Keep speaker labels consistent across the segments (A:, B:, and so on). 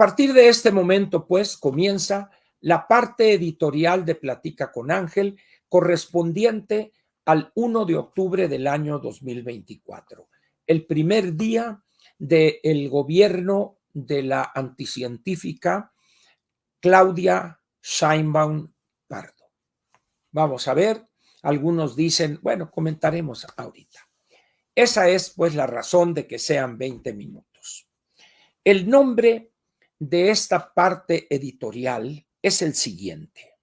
A: partir de este momento, pues, comienza la parte editorial de Platica con Ángel, correspondiente al 1 de octubre del año 2024, el primer día del gobierno de la anticientífica Claudia Sheinbaum Pardo. Vamos a ver, algunos dicen, bueno, comentaremos ahorita. Esa es, pues, la razón de que sean 20 minutos. El nombre de esta parte editorial es el siguiente: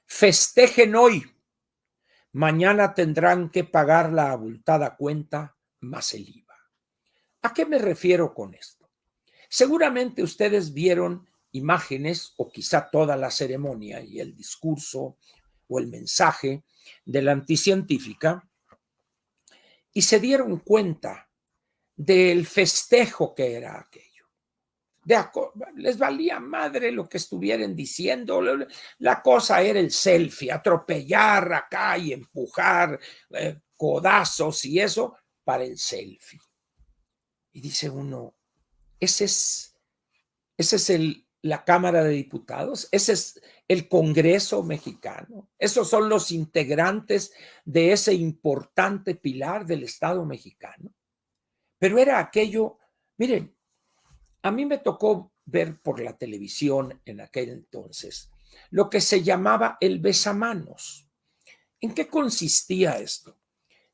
A: festejen hoy, mañana tendrán que pagar la abultada cuenta más el IVA. ¿A qué me refiero con esto? Seguramente ustedes vieron imágenes o quizá toda la ceremonia y el discurso o el mensaje de la anticientífica y se dieron cuenta del festejo que era aquello. Les valía madre lo que estuvieran diciendo. La cosa era el selfie, atropellar acá y empujar codazos y eso para el selfie. Y dice uno, ese es la Cámara de Diputados, ese es el Congreso mexicano, esos son los integrantes de ese importante pilar del Estado mexicano. Pero era aquello, miren, a mí me tocó ver por la televisión en aquel entonces lo que se llamaba el besamanos. ¿En qué consistía esto?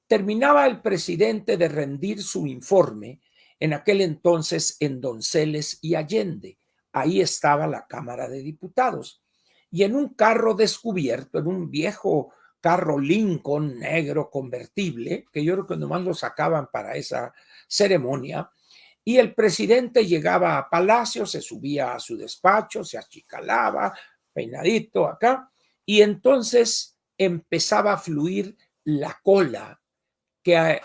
A: Terminaba el presidente de rendir su informe en aquel entonces en Donceles y Allende. Ahí estaba la Cámara de Diputados. Y en un carro descubierto, en un viejo carro Lincoln negro convertible, que yo creo que nomás lo sacaban para esa ceremonia, y el presidente llegaba a Palacio, se subía a su despacho, se achicalaba, peinadito acá, y entonces empezaba a fluir la cola, que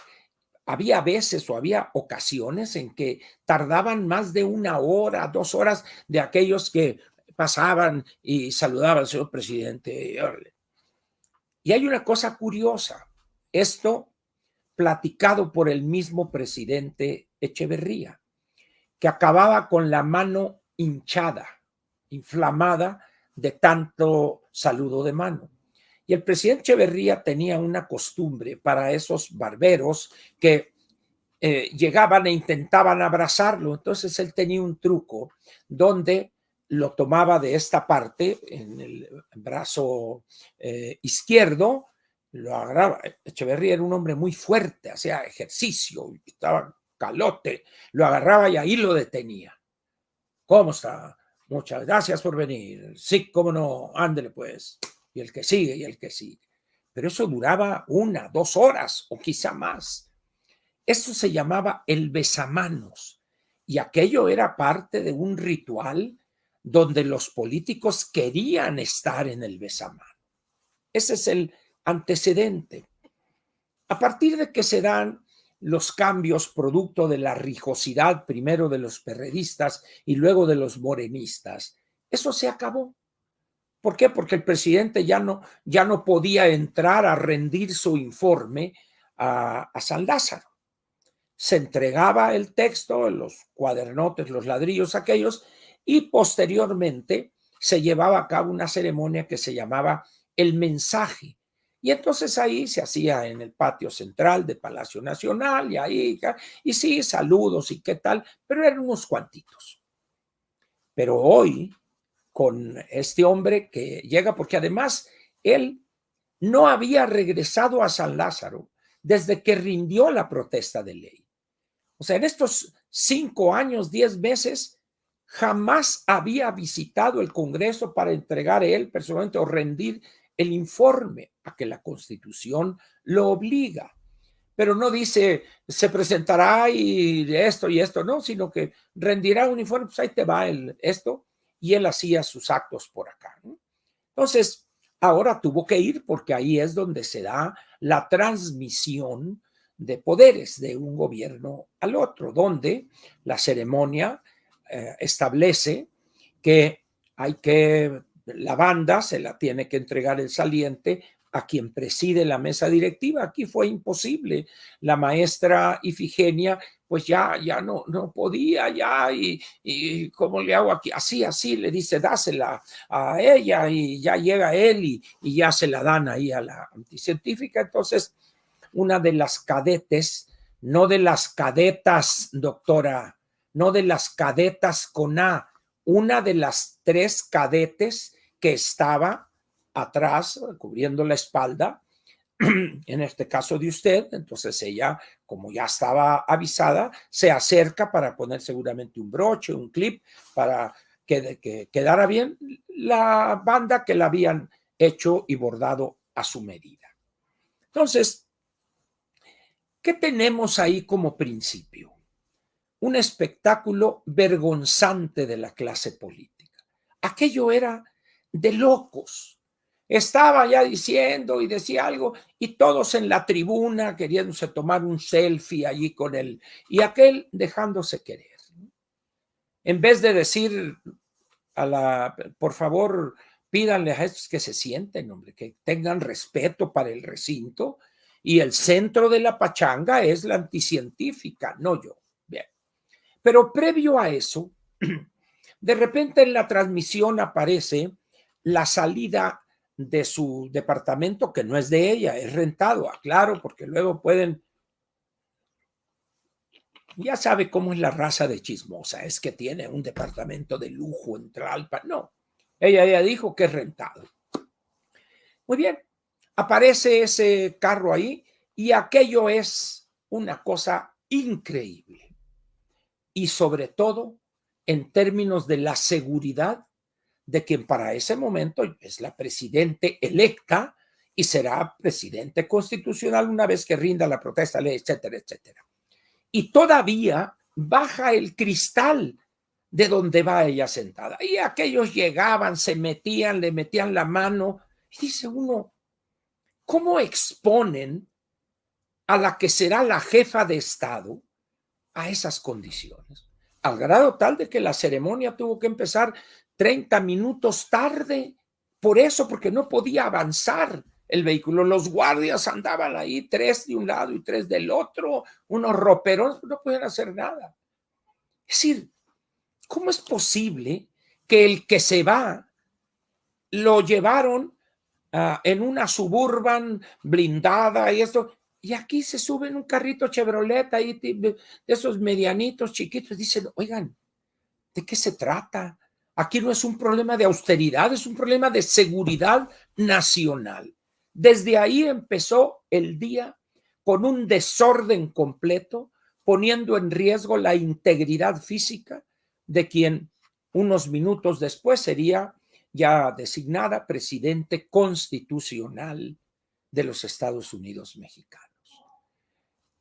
A: había veces o había ocasiones en que tardaban más de 1 hora, 2 horas de aquellos que pasaban y saludaban al señor presidente. Y hay una cosa curiosa, esto platicado por el mismo presidente Echeverría, que acababa con la mano hinchada, inflamada de tanto saludo de mano. Y el presidente Echeverría tenía una costumbre para esos barberos que llegaban e intentaban abrazarlo. Entonces él tenía un truco donde lo tomaba de esta parte, en el brazo izquierdo, lo agarraba. Echeverría era un hombre muy fuerte, hacía ejercicio, estaba calote, lo agarraba y ahí lo detenía. ¿Cómo está? Muchas gracias por venir. Sí, cómo no, ándele pues. Y el que sigue, y el que sigue. Pero eso duraba 1, 2 horas o quizá más. Eso se llamaba el besamanos. Y aquello era parte de un ritual donde los políticos querían estar en el besamano. Ese es el antecedente. A partir de que se dan los cambios producto de la rijosidad primero de los perredistas y luego de los morenistas, eso se acabó. ¿Por qué? Porque el presidente ya no podía entrar a rendir su informe a San Lázaro. Se entregaba el texto, los cuadernotes, los ladrillos aquellos, y posteriormente se llevaba a cabo una ceremonia que se llamaba el mensaje. Y entonces ahí se hacía en el patio central de Palacio Nacional, y sí, saludos y qué tal, pero eran unos cuantitos. Pero hoy, con este hombre que llega, porque además él no había regresado a San Lázaro desde que rindió la protesta de ley. O sea, en estos 5 años, 10 meses, jamás había visitado el Congreso para entregar él personalmente o rendir el informe, a que la Constitución lo obliga. Pero no dice, se presentará y esto, no, sino que rendirá un informe, pues ahí te va esto, y él hacía sus actos por acá, ¿no? Entonces, ahora tuvo que ir porque ahí es donde se da la transmisión de poderes de un gobierno al otro, donde la ceremonia establece que la banda se la tiene que entregar el saliente a quien preside la mesa directiva. Aquí fue imposible. La maestra Ifigenia, pues ya no podía, y ¿cómo le hago aquí? Así, le dice, dásela a ella, y ya llega él y ya se la dan ahí a la anticientífica. Entonces, una de las cadetes, no de las cadetas, doctora, no de las cadetas con A, una de las 3 cadetes que estaba atrás, cubriendo la espalda, en este caso de usted. Entonces ella, como ya estaba avisada, se acerca para poner seguramente un broche, un clip, para que quedara bien la banda que la habían hecho y bordado a su medida. Entonces, ¿qué tenemos ahí como principio? Un espectáculo vergonzante de la clase política. Aquello era de locos. Estaba ya diciendo y decía algo, y todos en la tribuna queriéndose tomar un selfie allí con él, y aquel dejándose querer. En vez de decir por favor, pídanle a estos que se sienten, hombre, que tengan respeto para el recinto, y el centro de la pachanga es la anticientífica, no yo. Bien. Pero previo a eso, de repente en la transmisión aparece la salida de su departamento, que no es de ella, es rentado, aclaro, porque luego pueden, ya sabe cómo es la raza de chismosa, es que tiene un departamento de lujo en Tlalpan. No, ella ya dijo que es rentado. Muy bien, aparece ese carro ahí y aquello es una cosa increíble. Y sobre todo en términos de la seguridad de quien para ese momento es la presidente electa y será presidente constitucional una vez que rinda la protesta, ley, etcétera, etcétera. Y todavía baja el cristal de donde va ella sentada. Y aquellos llegaban, se metían, le metían la mano, y dice uno, ¿cómo exponen a la que será la jefa de Estado a esas condiciones? Al grado tal de que la ceremonia tuvo que empezar 30 minutos tarde, por eso, porque no podía avanzar el vehículo. Los guardias andaban ahí, 3 de un lado y 3 del otro, unos roperos, no podían hacer nada. Es decir, ¿cómo es posible que el que se va lo llevaron en una Suburban blindada y esto, y aquí se sube en un carrito Chevrolet ahí de esos medianitos chiquitos? Dicen, oigan, ¿de qué se trata? Aquí no es un problema de austeridad, es un problema de seguridad nacional. Desde ahí empezó el día con un desorden completo, poniendo en riesgo la integridad física de quien unos minutos después sería ya designada presidente constitucional de los Estados Unidos mexicanos.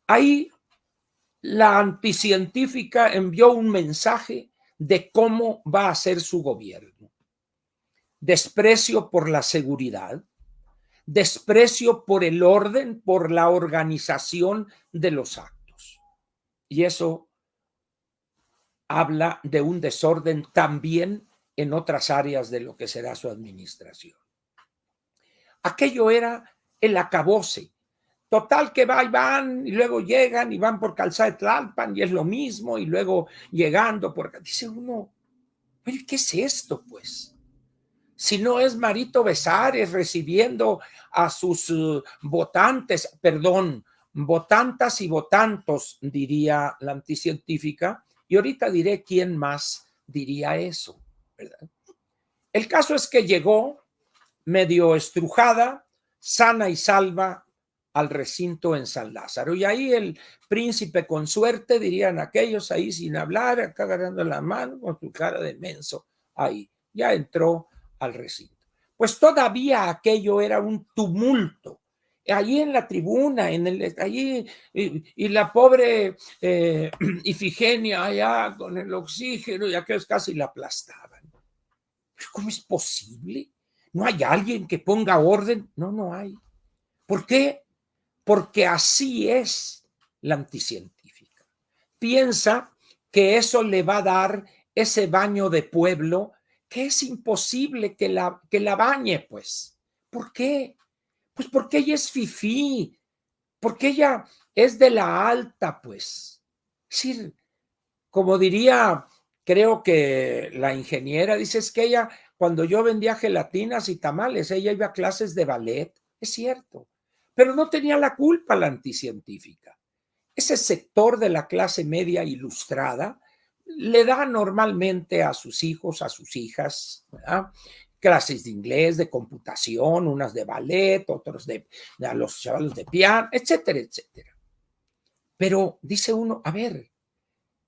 A: Ahí la anticientífica envió un mensaje de cómo va a ser su gobierno. Desprecio por la seguridad, desprecio por el orden, por la organización de los actos. Y eso habla de un desorden también en otras áreas de lo que será su administración. Aquello era el acabose. Total que va y van, y luego llegan y van por Calzada de Tlalpan y es lo mismo, y luego llegando por acá. Dice uno, ¿qué es esto, pues? Si no es Marito Besares recibiendo a sus votantes, perdón, votantas y votantos, diría la anticientífica, y ahorita diré quién más diría eso, ¿verdad? El caso es que llegó medio estrujada, sana y salva al recinto en San Lázaro. Y ahí el príncipe con suerte, dirían aquellos ahí sin hablar, acá agarrando la mano con su cara de menso, ahí, ya entró al recinto. Pues todavía aquello era un tumulto. Allí en la tribuna, allí, y la pobre Ifigenia allá con el oxígeno, y aquellos casi la aplastaban. ¿Cómo es posible? ¿No hay alguien que ponga orden? No, no hay. ¿Por qué? Porque así es la anticientífica. Piensa que eso le va a dar ese baño de pueblo, que es imposible que la bañe, pues. ¿Por qué? Pues porque ella es fifí, porque ella es de la alta, pues. Es decir, como diría, creo que la ingeniera, dice, es que ella, cuando yo vendía gelatinas y tamales, ella iba a clases de ballet, es cierto, pero no tenía la culpa la anticientífica. Ese sector de la clase media ilustrada le da normalmente a sus hijos, a sus hijas, ¿verdad? Clases de inglés, de computación, unas de ballet, otros de a los chavales de piano, etcétera, etcétera. Pero dice uno, a ver,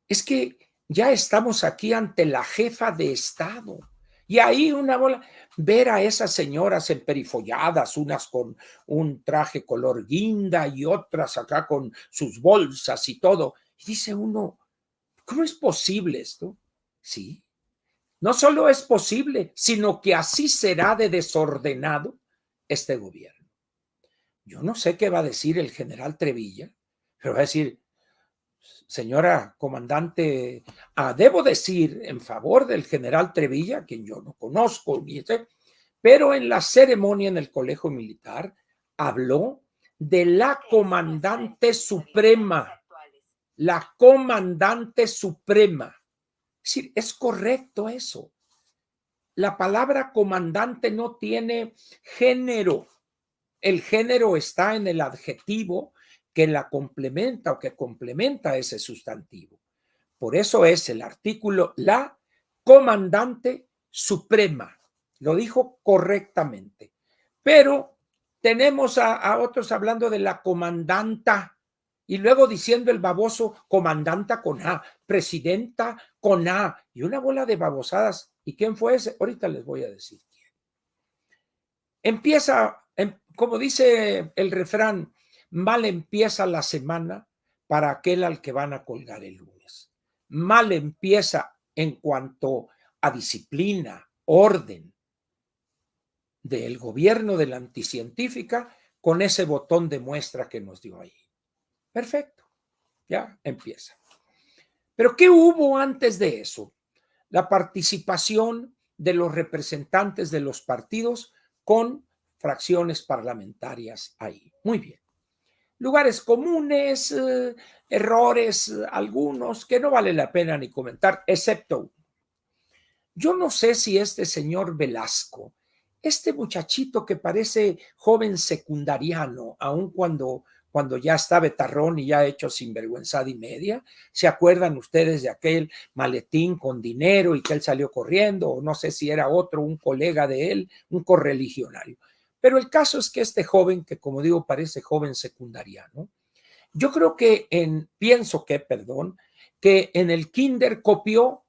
A: es que ya estamos aquí ante la jefa de Estado. Y ahí una bola, ver a esas señoras emperifolladas, unas con un traje color guinda y otras acá con sus bolsas y todo. Y dice uno, ¿cómo es posible esto? Sí, no solo es posible, sino que así será de desordenado este gobierno. Yo no sé qué va a decir el general Trevilla, pero va a decir, señora comandante, debo decir en favor del general Trevilla, quien yo no conozco, pero en la ceremonia en el Colegio Militar habló de la comandante suprema, la comandante suprema. Es decir, es correcto eso. La palabra comandante no tiene género. El género está en el adjetivo que la complementa o que complementa ese sustantivo. Por eso es el artículo la comandante suprema. Lo dijo correctamente. Pero tenemos a otros hablando de la comandanta y luego diciendo el baboso comandanta con A, presidenta con A y una bola de babosadas. ¿Y quién fue ese? Ahorita les voy a decir quién. Empieza, como dice el refrán, mal empieza la semana para aquel al que van a colgar el lunes. Mal empieza en cuanto a disciplina, orden del gobierno de la anticientífica con ese botón de muestra que nos dio ahí. Perfecto, ya empieza. Pero ¿qué hubo antes de eso? La participación de los representantes de los partidos con fracciones parlamentarias ahí. Muy bien. Lugares comunes, errores, algunos que no vale la pena ni comentar, excepto uno. Yo no sé si este señor Velasco, este muchachito que parece joven secundariano, aun cuando ya está betarrón y ya ha hecho sinvergüenzada y media, ¿se acuerdan ustedes de aquel maletín con dinero y que él salió corriendo? O no sé si era otro, un colega de él, un correligionario. Pero el caso es que este joven, que como digo parece joven secundariano, yo creo que que en el kinder copió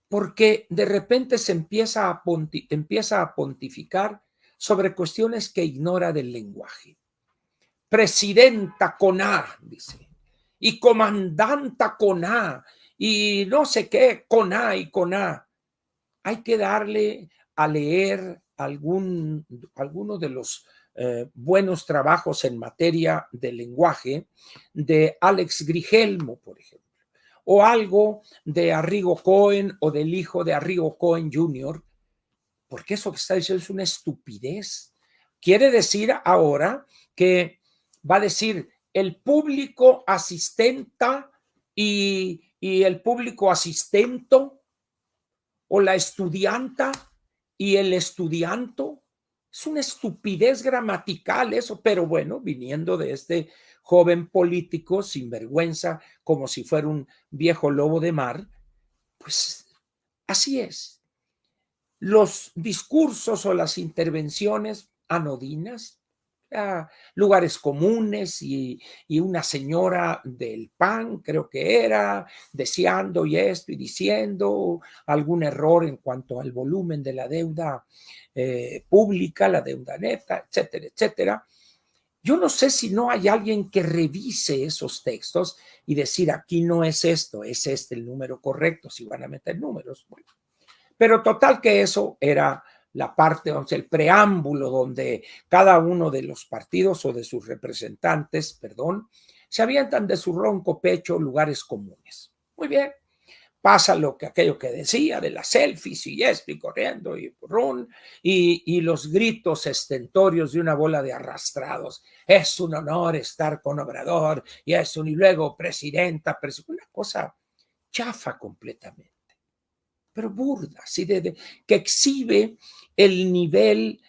A: porque de repente se empieza a pontificar sobre cuestiones que ignora del lenguaje. Presidenta con A, dice, y comandanta con A, y no sé qué, con A y con A. Hay que darle a leer alguno de los buenos trabajos en materia de lenguaje de Alex Grigelmo, por ejemplo, o algo de Arrigo Cohen o del hijo de Arrigo Cohen Jr., porque eso que está diciendo es una estupidez. Quiere decir ahora que va a decir el público asistenta y el público asistento o la estudianta y el estudianto. Es una estupidez gramatical eso, pero bueno, viniendo de este joven político sin vergüenza, como si fuera un viejo lobo de mar, pues así es. Los discursos o las intervenciones anodinas, lugares comunes y una señora del PAN, creo que era, deseando y esto y diciendo algún error en cuanto al volumen de la deuda pública, la deuda neta, etcétera, etcétera. Yo no sé si no hay alguien que revise esos textos y decir aquí no es esto, es este el número correcto, si van a meter números. Bueno, pero total que eso era la parte, el preámbulo donde cada uno de los partidos o de sus representantes, perdón, se avientan de su ronco pecho lugares comunes. Muy bien, pasa aquello que decía de las selfies y esto y corriendo y run, y los gritos estentorios de una bola de arrastrados. Es un honor estar con Obrador y luego presidenta, una cosa chafa completamente, pero burda, ¿sí? Que exhibe el nivel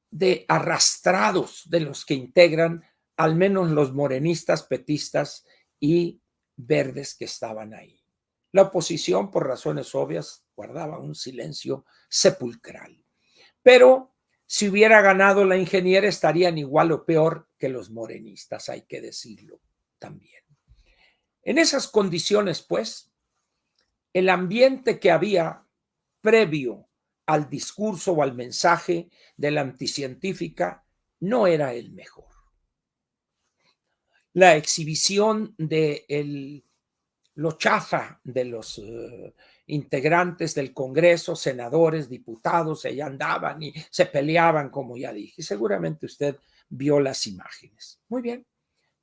A: de arrastrados de los que integran al menos los morenistas, petistas y verdes que estaban ahí. La oposición, por razones obvias, guardaba un silencio sepulcral. Pero si hubiera ganado la ingeniera, estarían igual o peor que los morenistas, hay que decirlo también. En esas condiciones, pues, el ambiente que había previo al discurso o al mensaje de la anticientífica no era el mejor. La exhibición de lo chafa de los integrantes del Congreso, senadores, diputados, allá andaban y se peleaban, como ya dije. Seguramente usted vio las imágenes. Muy bien.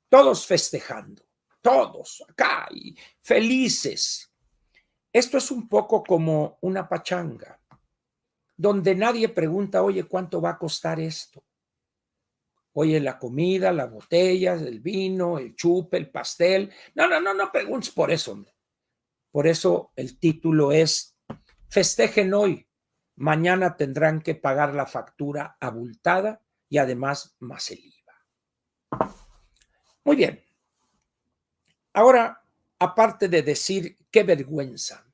A: Todos festejando, todos acá y felices. Esto es un poco como una pachanga, donde nadie pregunta, oye, ¿cuánto va a costar esto? Oye, la comida, las botellas, el vino, el chupe, el pastel. No preguntes por eso, hombre. Por eso el título es Festejen hoy, mañana tendrán que pagar la factura abultada y además más el IVA. Muy bien. Ahora, aparte de decir qué vergüenza,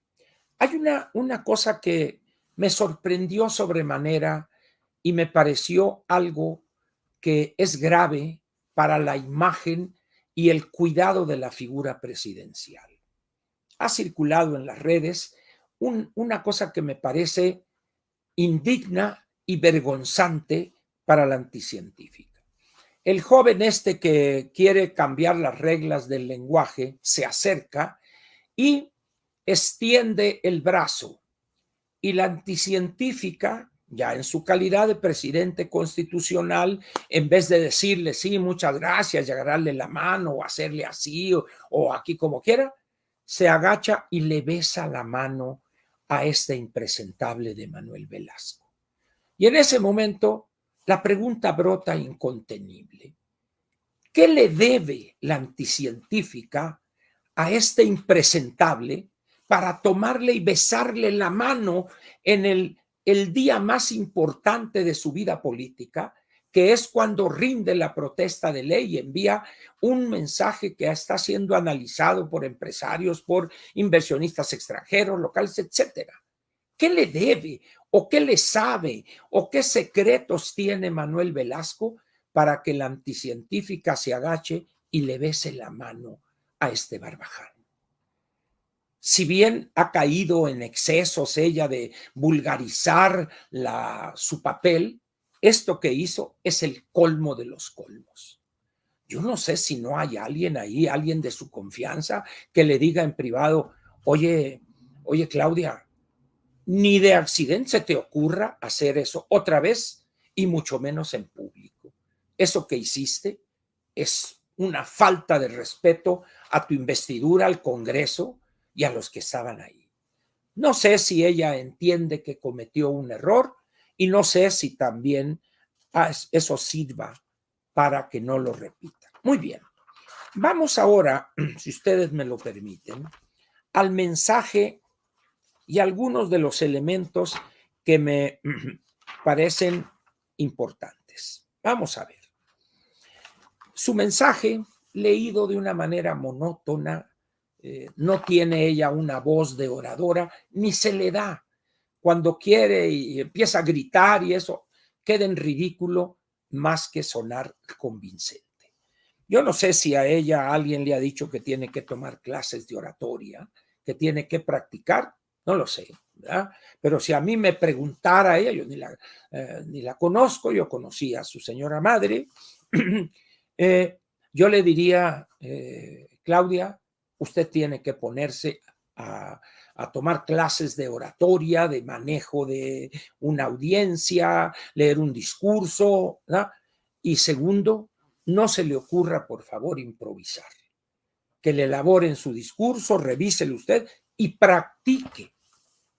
A: hay una cosa que me sorprendió sobremanera y me pareció algo que es grave para la imagen y el cuidado de la figura presidencial. Ha circulado en las redes una cosa que me parece indigna y vergonzante para la anticientífica. El joven este que quiere cambiar las reglas del lenguaje se acerca y extiende el brazo, y la anticientífica, ya en su calidad de presidente constitucional, en vez de decirle sí, muchas gracias, y agarrarle la mano o hacerle así o aquí como quiera, se agacha y le besa la mano a este impresentable de Manuel Velasco. Y en ese momento la pregunta brota incontenible. ¿Qué le debe la anticientífica a este impresentable para tomarle y besarle la mano en el día más importante de su vida política, que es cuando rinde la protesta de ley y envía un mensaje que está siendo analizado por empresarios, por inversionistas extranjeros, locales, etcétera? ¿Qué le debe o qué le sabe o qué secretos tiene Manuel Velasco para que la anticientífica se agache y le bese la mano a este barbaján? Si bien ha caído en excesos ella de vulgarizar su papel, esto que hizo es el colmo de los colmos. Yo no sé si no hay alguien ahí, alguien de su confianza, que le diga en privado, oye, Claudia, ni de accidente se te ocurra hacer eso otra vez y mucho menos en público. Eso que hiciste es una falta de respeto a tu investidura, al Congreso y a los que estaban ahí. No sé si ella entiende que cometió un error y no sé si también eso sirva para que no lo repita. Muy bien. Vamos ahora, si ustedes me lo permiten, al mensaje y algunos de los elementos que me parecen importantes. Vamos a ver. Su mensaje, leído de una manera monótona, no tiene ella una voz de oradora, ni se le da. Cuando quiere y empieza a gritar y eso, queda en ridículo más que sonar convincente. Yo no sé si a ella alguien le ha dicho que tiene que tomar clases de oratoria, que tiene que practicar, no lo sé, ¿verdad? Pero si a mí me preguntara ella, yo ni la conozco, yo conocí a su señora madre, yo le diría, Claudia, usted tiene que ponerse a tomar clases de oratoria, de manejo de una audiencia, leer un discurso, ¿verdad? Y segundo, no se le ocurra, por favor, improvisar. Que le elaboren su discurso, revíselo usted y practique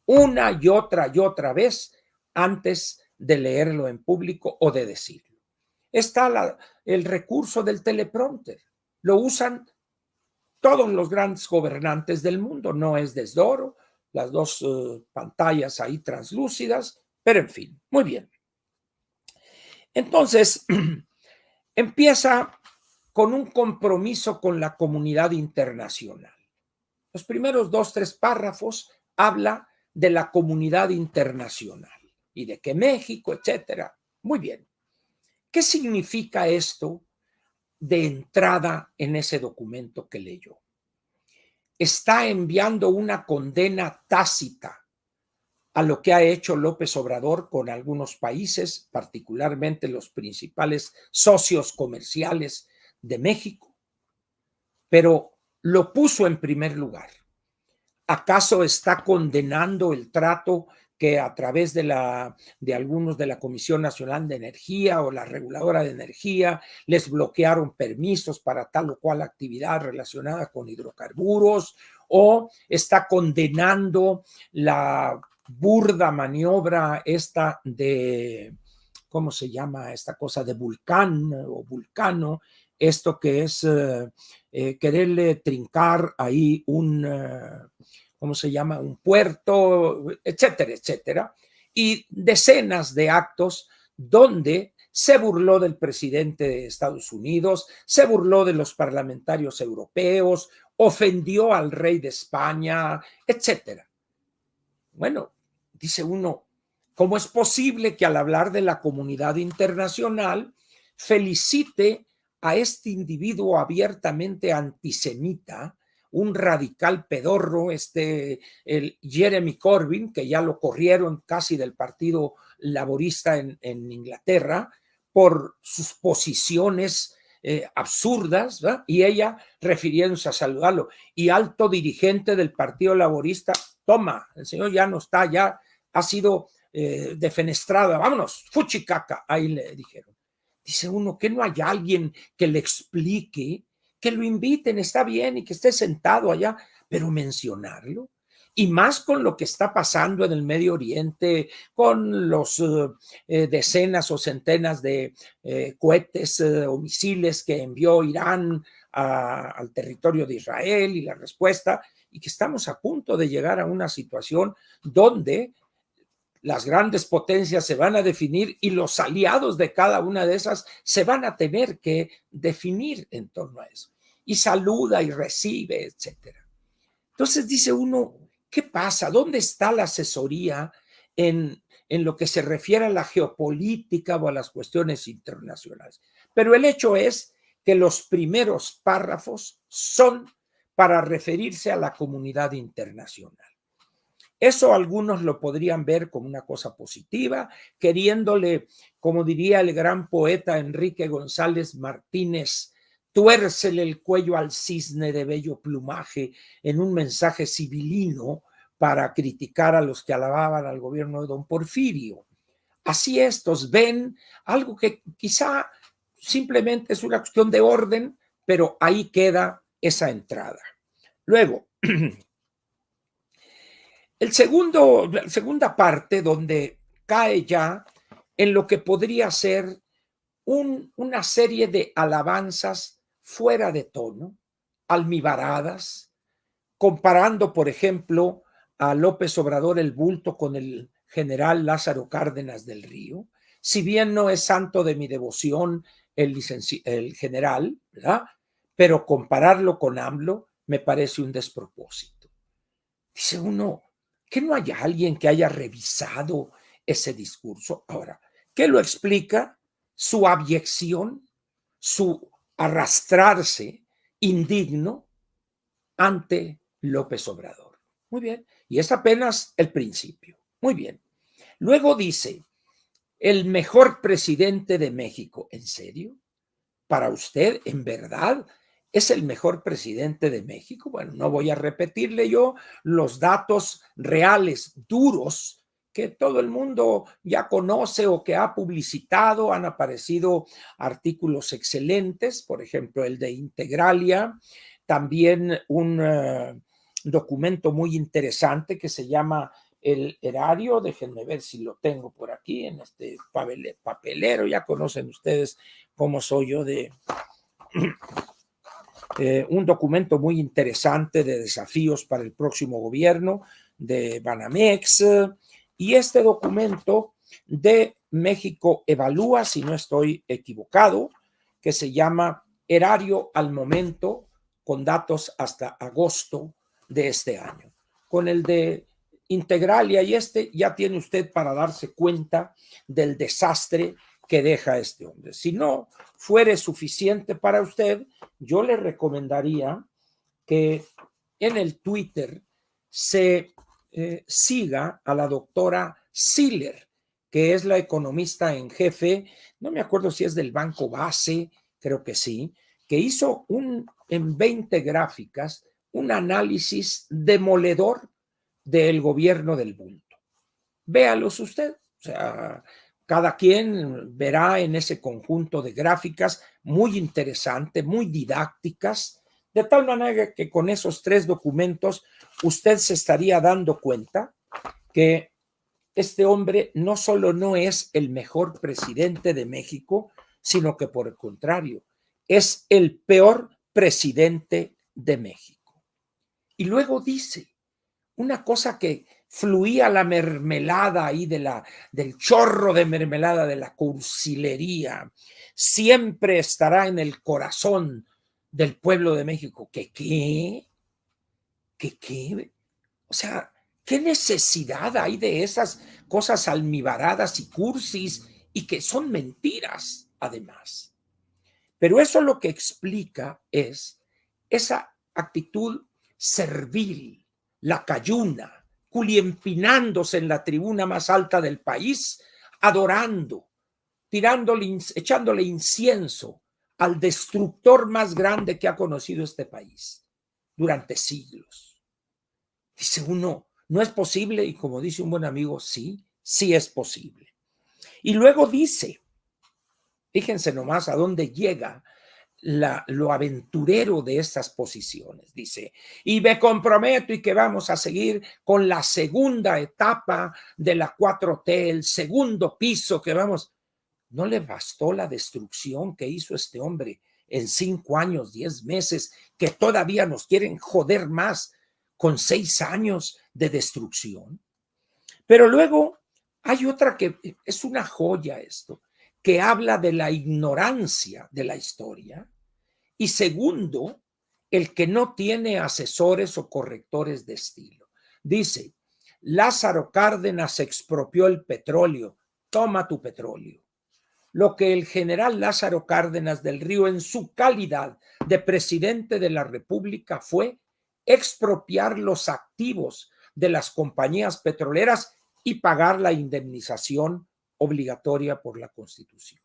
A: una y otra vez antes de leerlo en público o de decirlo. Está el recurso del teleprompter. Lo usan todos los grandes gobernantes del mundo. No es desdoro, las dos pantallas ahí translúcidas, pero en fin, muy bien. Entonces, empieza con un compromiso con la comunidad internacional. Los primeros 2, 3 párrafos habla de la comunidad internacional y de que México, etcétera. Muy bien. ¿Qué significa esto de entrada en ese documento que leyó? Está enviando una condena tácita a lo que ha hecho López Obrador con algunos países, particularmente los principales socios comerciales de México, pero lo puso en primer lugar. ¿Acaso está condenando el trato que a través de algunos de la Comisión Nacional de Energía o la Reguladora de Energía les bloquearon permisos para tal o cual actividad relacionada con hidrocarburos? ¿O está condenando la burda maniobra esta de, ¿cómo se llama esta cosa? De Vulcán o Vulcano, esto que es quererle trincar ahí ¿cómo se llama? Un puerto, etcétera, etcétera. Y decenas de actos donde se burló del presidente de Estados Unidos, se burló de los parlamentarios europeos, ofendió al rey de España, etcétera. Bueno, dice uno, ¿cómo es posible que al hablar de la comunidad internacional felicite a este individuo abiertamente antisemita, un radical pedorro, el Jeremy Corbyn, que ya lo corrieron casi del Partido Laborista en Inglaterra por sus posiciones absurdas, ¿verdad? Y ella refiriéndose a saludarlo, y alto dirigente del Partido Laborista, toma, el señor ya no está, ya ha sido defenestrado, vámonos, fuchicaca, ahí le dijeron. Dice uno, que no hay alguien que le explique, que lo inviten, está bien, y que esté sentado allá, pero mencionarlo, y más con lo que está pasando en el Medio Oriente, con los decenas o centenas de cohetes o misiles que envió Irán al territorio de Israel y la respuesta, y que estamos a punto de llegar a una situación donde las grandes potencias se van a definir y los aliados de cada una de esas se van a tener que definir en torno a eso. Y saluda y recibe, etcétera. Entonces dice uno, ¿qué pasa? ¿Dónde está la asesoría en lo que se refiere a la geopolítica o a las cuestiones internacionales? Pero el hecho es que los primeros párrafos son para referirse a la comunidad internacional. Eso algunos lo podrían ver como una cosa positiva, queriéndole, como diría el gran poeta Enrique González Martínez, tuércele el cuello al cisne de bello plumaje en un mensaje civilino para criticar a los que alababan al gobierno de don Porfirio. Así estos ven algo que quizá simplemente es una cuestión de orden, pero ahí queda esa entrada. Luego, la segunda parte donde cae ya en lo que podría ser una serie de alabanzas fuera de tono, almibaradas, comparando, por ejemplo, a López Obrador el bulto con el general Lázaro Cárdenas del Río. Si bien no es santo de mi devoción el general, ¿verdad? Pero compararlo con AMLO me parece un despropósito. Dice uno, que no haya alguien que haya revisado ese discurso. Ahora, ¿qué lo explica? Su abyección, su arrastrarse indigno ante López Obrador. Muy bien, y es apenas el principio. Muy bien. Luego dice, el mejor presidente de México. ¿En serio? ¿Para usted, en verdad, es el mejor presidente de México? Bueno, no voy a repetirle yo los datos reales, duros, que todo el mundo ya conoce o que ha publicitado. Han aparecido artículos excelentes, por ejemplo, el de Integralia, también documento muy interesante que se llama el erario. Déjenme ver si lo tengo por aquí en este papelero. Ya conocen ustedes cómo soy yo de un documento muy interesante de desafíos para el próximo gobierno de Banamex. Y este documento de México Evalúa, si no estoy equivocado, que se llama Erario al Momento, con datos hasta agosto de este año. Con el de Integralia y este ya tiene usted para darse cuenta del desastre que deja este hombre. Si no fuere suficiente para usted, yo le recomendaría que en el Twitter se siga a la doctora Siller, que es la economista en jefe, no me acuerdo si es del Banco Base, creo que sí, que hizo en 20 gráficas un análisis demoledor del gobierno del bulto. Véalos usted, o sea, cada quien verá en ese conjunto de gráficas muy interesante, muy didácticas, de tal manera que con esos 3 documentos usted se estaría dando cuenta que este hombre no solo no es el mejor presidente de México, sino que por el contrario, es el peor presidente de México. Y luego dice una cosa que fluía la mermelada ahí del chorro de mermelada de la cursilería, siempre estará en el corazón del pueblo de México. ¿Qué? O sea, ¿qué necesidad hay de esas cosas almibaradas y cursis y que son mentiras, además? Pero eso lo que explica es esa actitud servil, lacayuna, culiempinándose en la tribuna más alta del país, adorando, echándole incienso al destructor más grande que ha conocido este país durante siglos. Dice uno, no es posible, y como dice un buen amigo, sí, sí es posible. Y luego dice, fíjense nomás a dónde llega lo aventurero de estas posiciones. Dice, y me comprometo y que vamos a seguir con la segunda etapa de la 4T, el segundo piso que vamos. No le bastó la destrucción que hizo este hombre en 5 años, 10 meses, que todavía nos quieren joder más con 6 años de destrucción. Pero luego hay otra que es una joya esto, que habla de la ignorancia de la historia. Y segundo, el que no tiene asesores o correctores de estilo. Dice, Lázaro Cárdenas expropió el petróleo, toma tu petróleo. Lo que el general Lázaro Cárdenas del Río, en su calidad de presidente de la República, fue expropiar los activos de las compañías petroleras y pagar la indemnización obligatoria por la Constitución.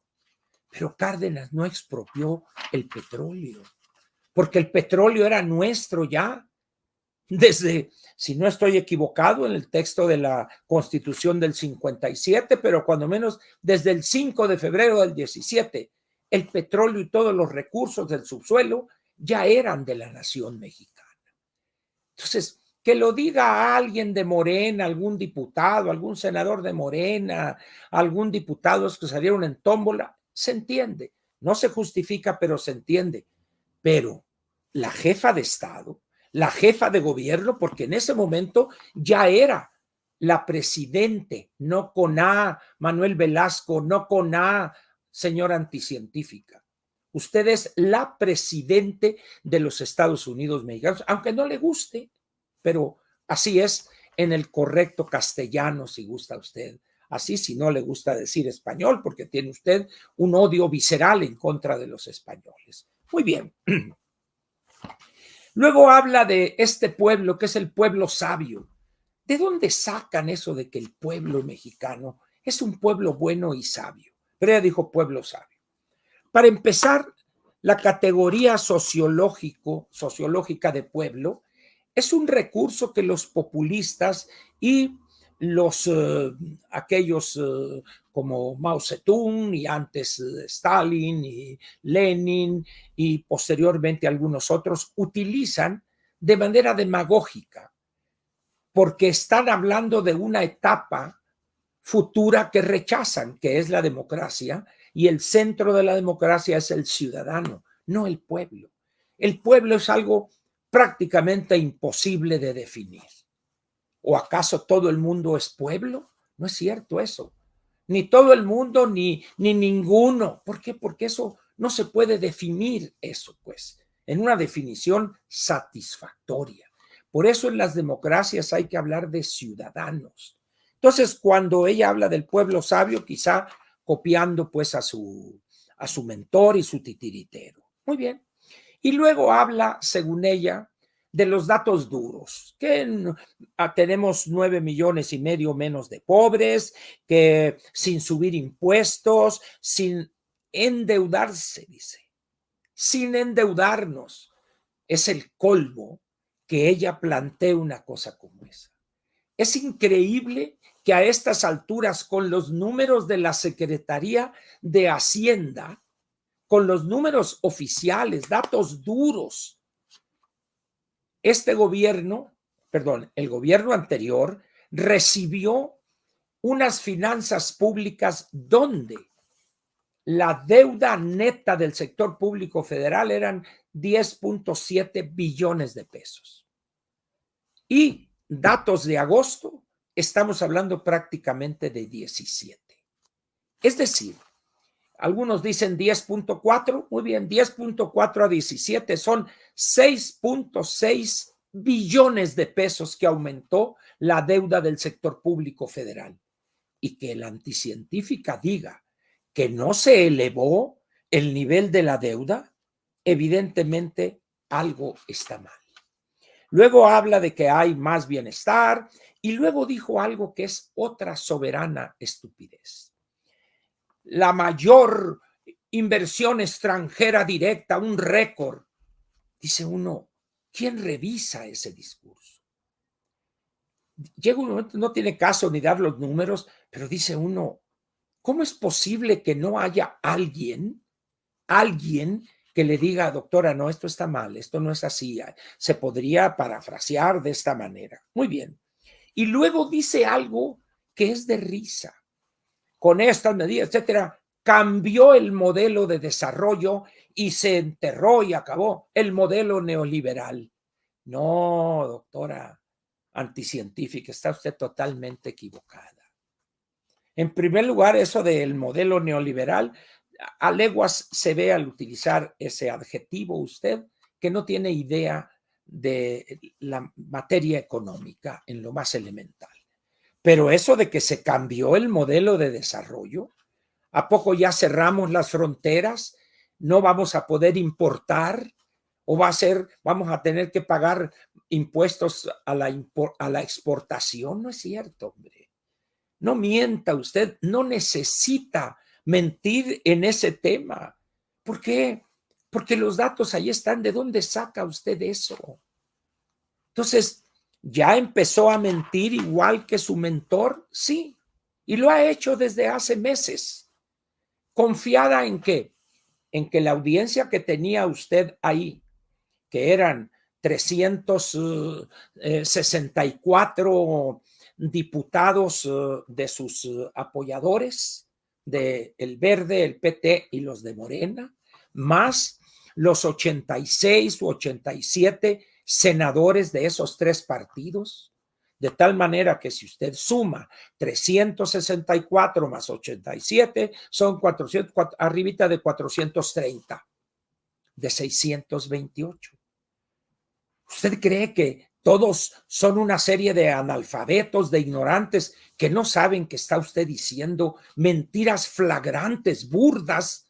A: Pero Cárdenas no expropió el petróleo, porque el petróleo era nuestro ya desde, si no estoy equivocado, en el texto de la Constitución del 57, pero cuando menos desde el 5 de febrero del 17, el petróleo y todos los recursos del subsuelo ya eran de la nación mexicana. Entonces, que lo diga a alguien de Morena, algún diputado, algún senador de Morena, algún diputado que salieron en tómbola, se entiende. No se justifica, pero se entiende. Pero la jefa de Estado, la jefa de gobierno, porque en ese momento ya era la presidente, no con A, Manuel Velasco, no con A, señora anticientífica. Usted es la presidente de los Estados Unidos mexicanos, aunque no le guste, pero así es en el correcto castellano, si gusta usted. Así, si no le gusta decir español, porque tiene usted un odio visceral en contra de los españoles. Muy bien. Luego habla de este pueblo, que es el pueblo sabio. ¿De dónde sacan eso de que el pueblo mexicano es un pueblo bueno y sabio? Pero ella dijo pueblo sabio. Para empezar, la categoría sociológica de pueblo es un recurso que los populistas y aquellos como Mao Zedong y antes Stalin y Lenin y posteriormente algunos otros utilizan de manera demagógica, porque están hablando de una etapa futura que rechazan, que es la democracia, y el centro de la democracia es el ciudadano, no el pueblo. El pueblo es algo prácticamente imposible de definir. ¿O acaso todo el mundo es pueblo? No es cierto eso. Ni todo el mundo, ni ninguno. ¿Por qué? Porque eso no se puede definir eso, pues, en una definición satisfactoria. Por eso en las democracias hay que hablar de ciudadanos. Entonces, cuando ella habla del pueblo sabio, quizá copiando pues a su mentor y su titiritero. Muy bien. Y luego habla, según ella, de los datos duros, que tenemos 9,5 millones menos de pobres, que sin subir impuestos, sin endeudarse, dice, sin endeudarnos. Es el colmo que ella plantee una cosa como esa. Es increíble que a estas alturas, con los números de la Secretaría de Hacienda, con los números oficiales, datos duros, este gobierno, perdón, el gobierno anterior recibió unas finanzas públicas donde la deuda neta del sector público federal eran 10,7 billones de pesos. Y datos de agosto, estamos hablando prácticamente de 17. Es decir, algunos dicen 10,4, muy bien, 10,4 a 17 son 6,6 billones de pesos que aumentó la deuda del sector público federal. Y que la anticientífica diga que no se elevó el nivel de la deuda, evidentemente algo está mal. Luego habla de que hay más bienestar y luego dijo algo que es otra soberana estupidez. La mayor inversión extranjera directa, un récord. Dice uno, ¿quién revisa ese discurso? Llega un momento, no tiene caso ni dar los números, pero dice uno, ¿cómo es posible que no haya alguien que le diga, doctora, no, esto está mal, esto no es así, se podría parafrasear de esta manera? Muy bien. Y luego dice algo que es de risa. Con estas medidas, etcétera, cambió el modelo de desarrollo y se enterró y acabó el modelo neoliberal. No, doctora anticientífica, está usted totalmente equivocada. En primer lugar, eso del modelo neoliberal, a leguas se ve al utilizar ese adjetivo usted que no tiene idea de la materia económica en lo más elemental. Pero eso de que se cambió el modelo de desarrollo, ¿a poco ya cerramos las fronteras? ¿No vamos a poder importar? ¿O vamos a tener que pagar impuestos a la exportación? No es cierto, hombre. No mienta usted, no necesita mentir en ese tema. ¿Por qué? Porque los datos ahí están. ¿De dónde saca usted eso? Entonces, ¿ya empezó a mentir igual que su mentor? Sí, y lo ha hecho desde hace meses. ¿Confiada en qué? En que la audiencia que tenía usted ahí, que eran 364 diputados de sus apoyadores, de El Verde, el PT y los de Morena, más los 86 u 87 senadores de esos tres partidos, de tal manera que si usted suma 364 más 87, son 400, arribita de 430, de 628. ¿Usted cree que todos son una serie de analfabetos, de ignorantes, que no saben que está usted diciendo mentiras flagrantes, burdas,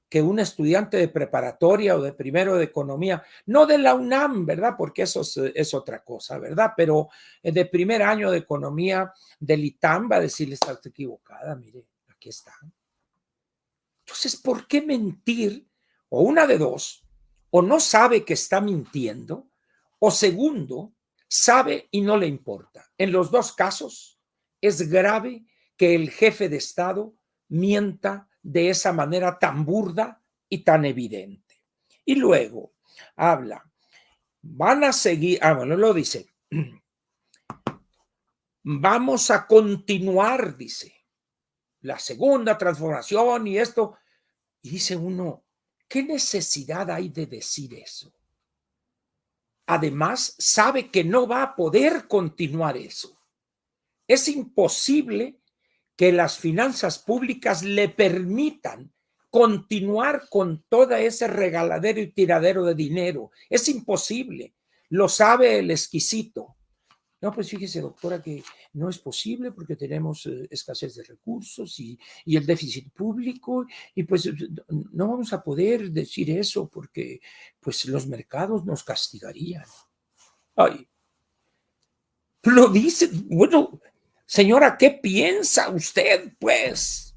A: que un estudiante de preparatoria o de primero de economía, no de la UNAM, ¿verdad? Porque eso es otra cosa, ¿verdad? Pero de primer año de economía del ITAM va a decirle, está usted equivocada, mire, aquí está. Entonces, ¿por qué mentir? O una de dos, o no sabe que está mintiendo, o segundo, sabe y no le importa. En los dos casos, es grave que el jefe de Estado mienta de esa manera tan burda y tan evidente. Y luego habla van a seguir, bueno, lo dice, vamos a continuar, dice, la segunda transformación y esto. Y dice uno, ¿qué necesidad hay de decir eso? Además, sabe que no va a poder continuar eso. Es imposible que las finanzas públicas le permitan continuar con todo ese regaladero y tiradero de dinero. Es imposible. Lo sabe el exquisito. No, pues fíjese, doctora, que no es posible porque tenemos escasez de recursos y el déficit público y pues no vamos a poder decir eso porque pues los mercados nos castigarían. Ay, lo dice, bueno, señora, ¿qué piensa usted, pues?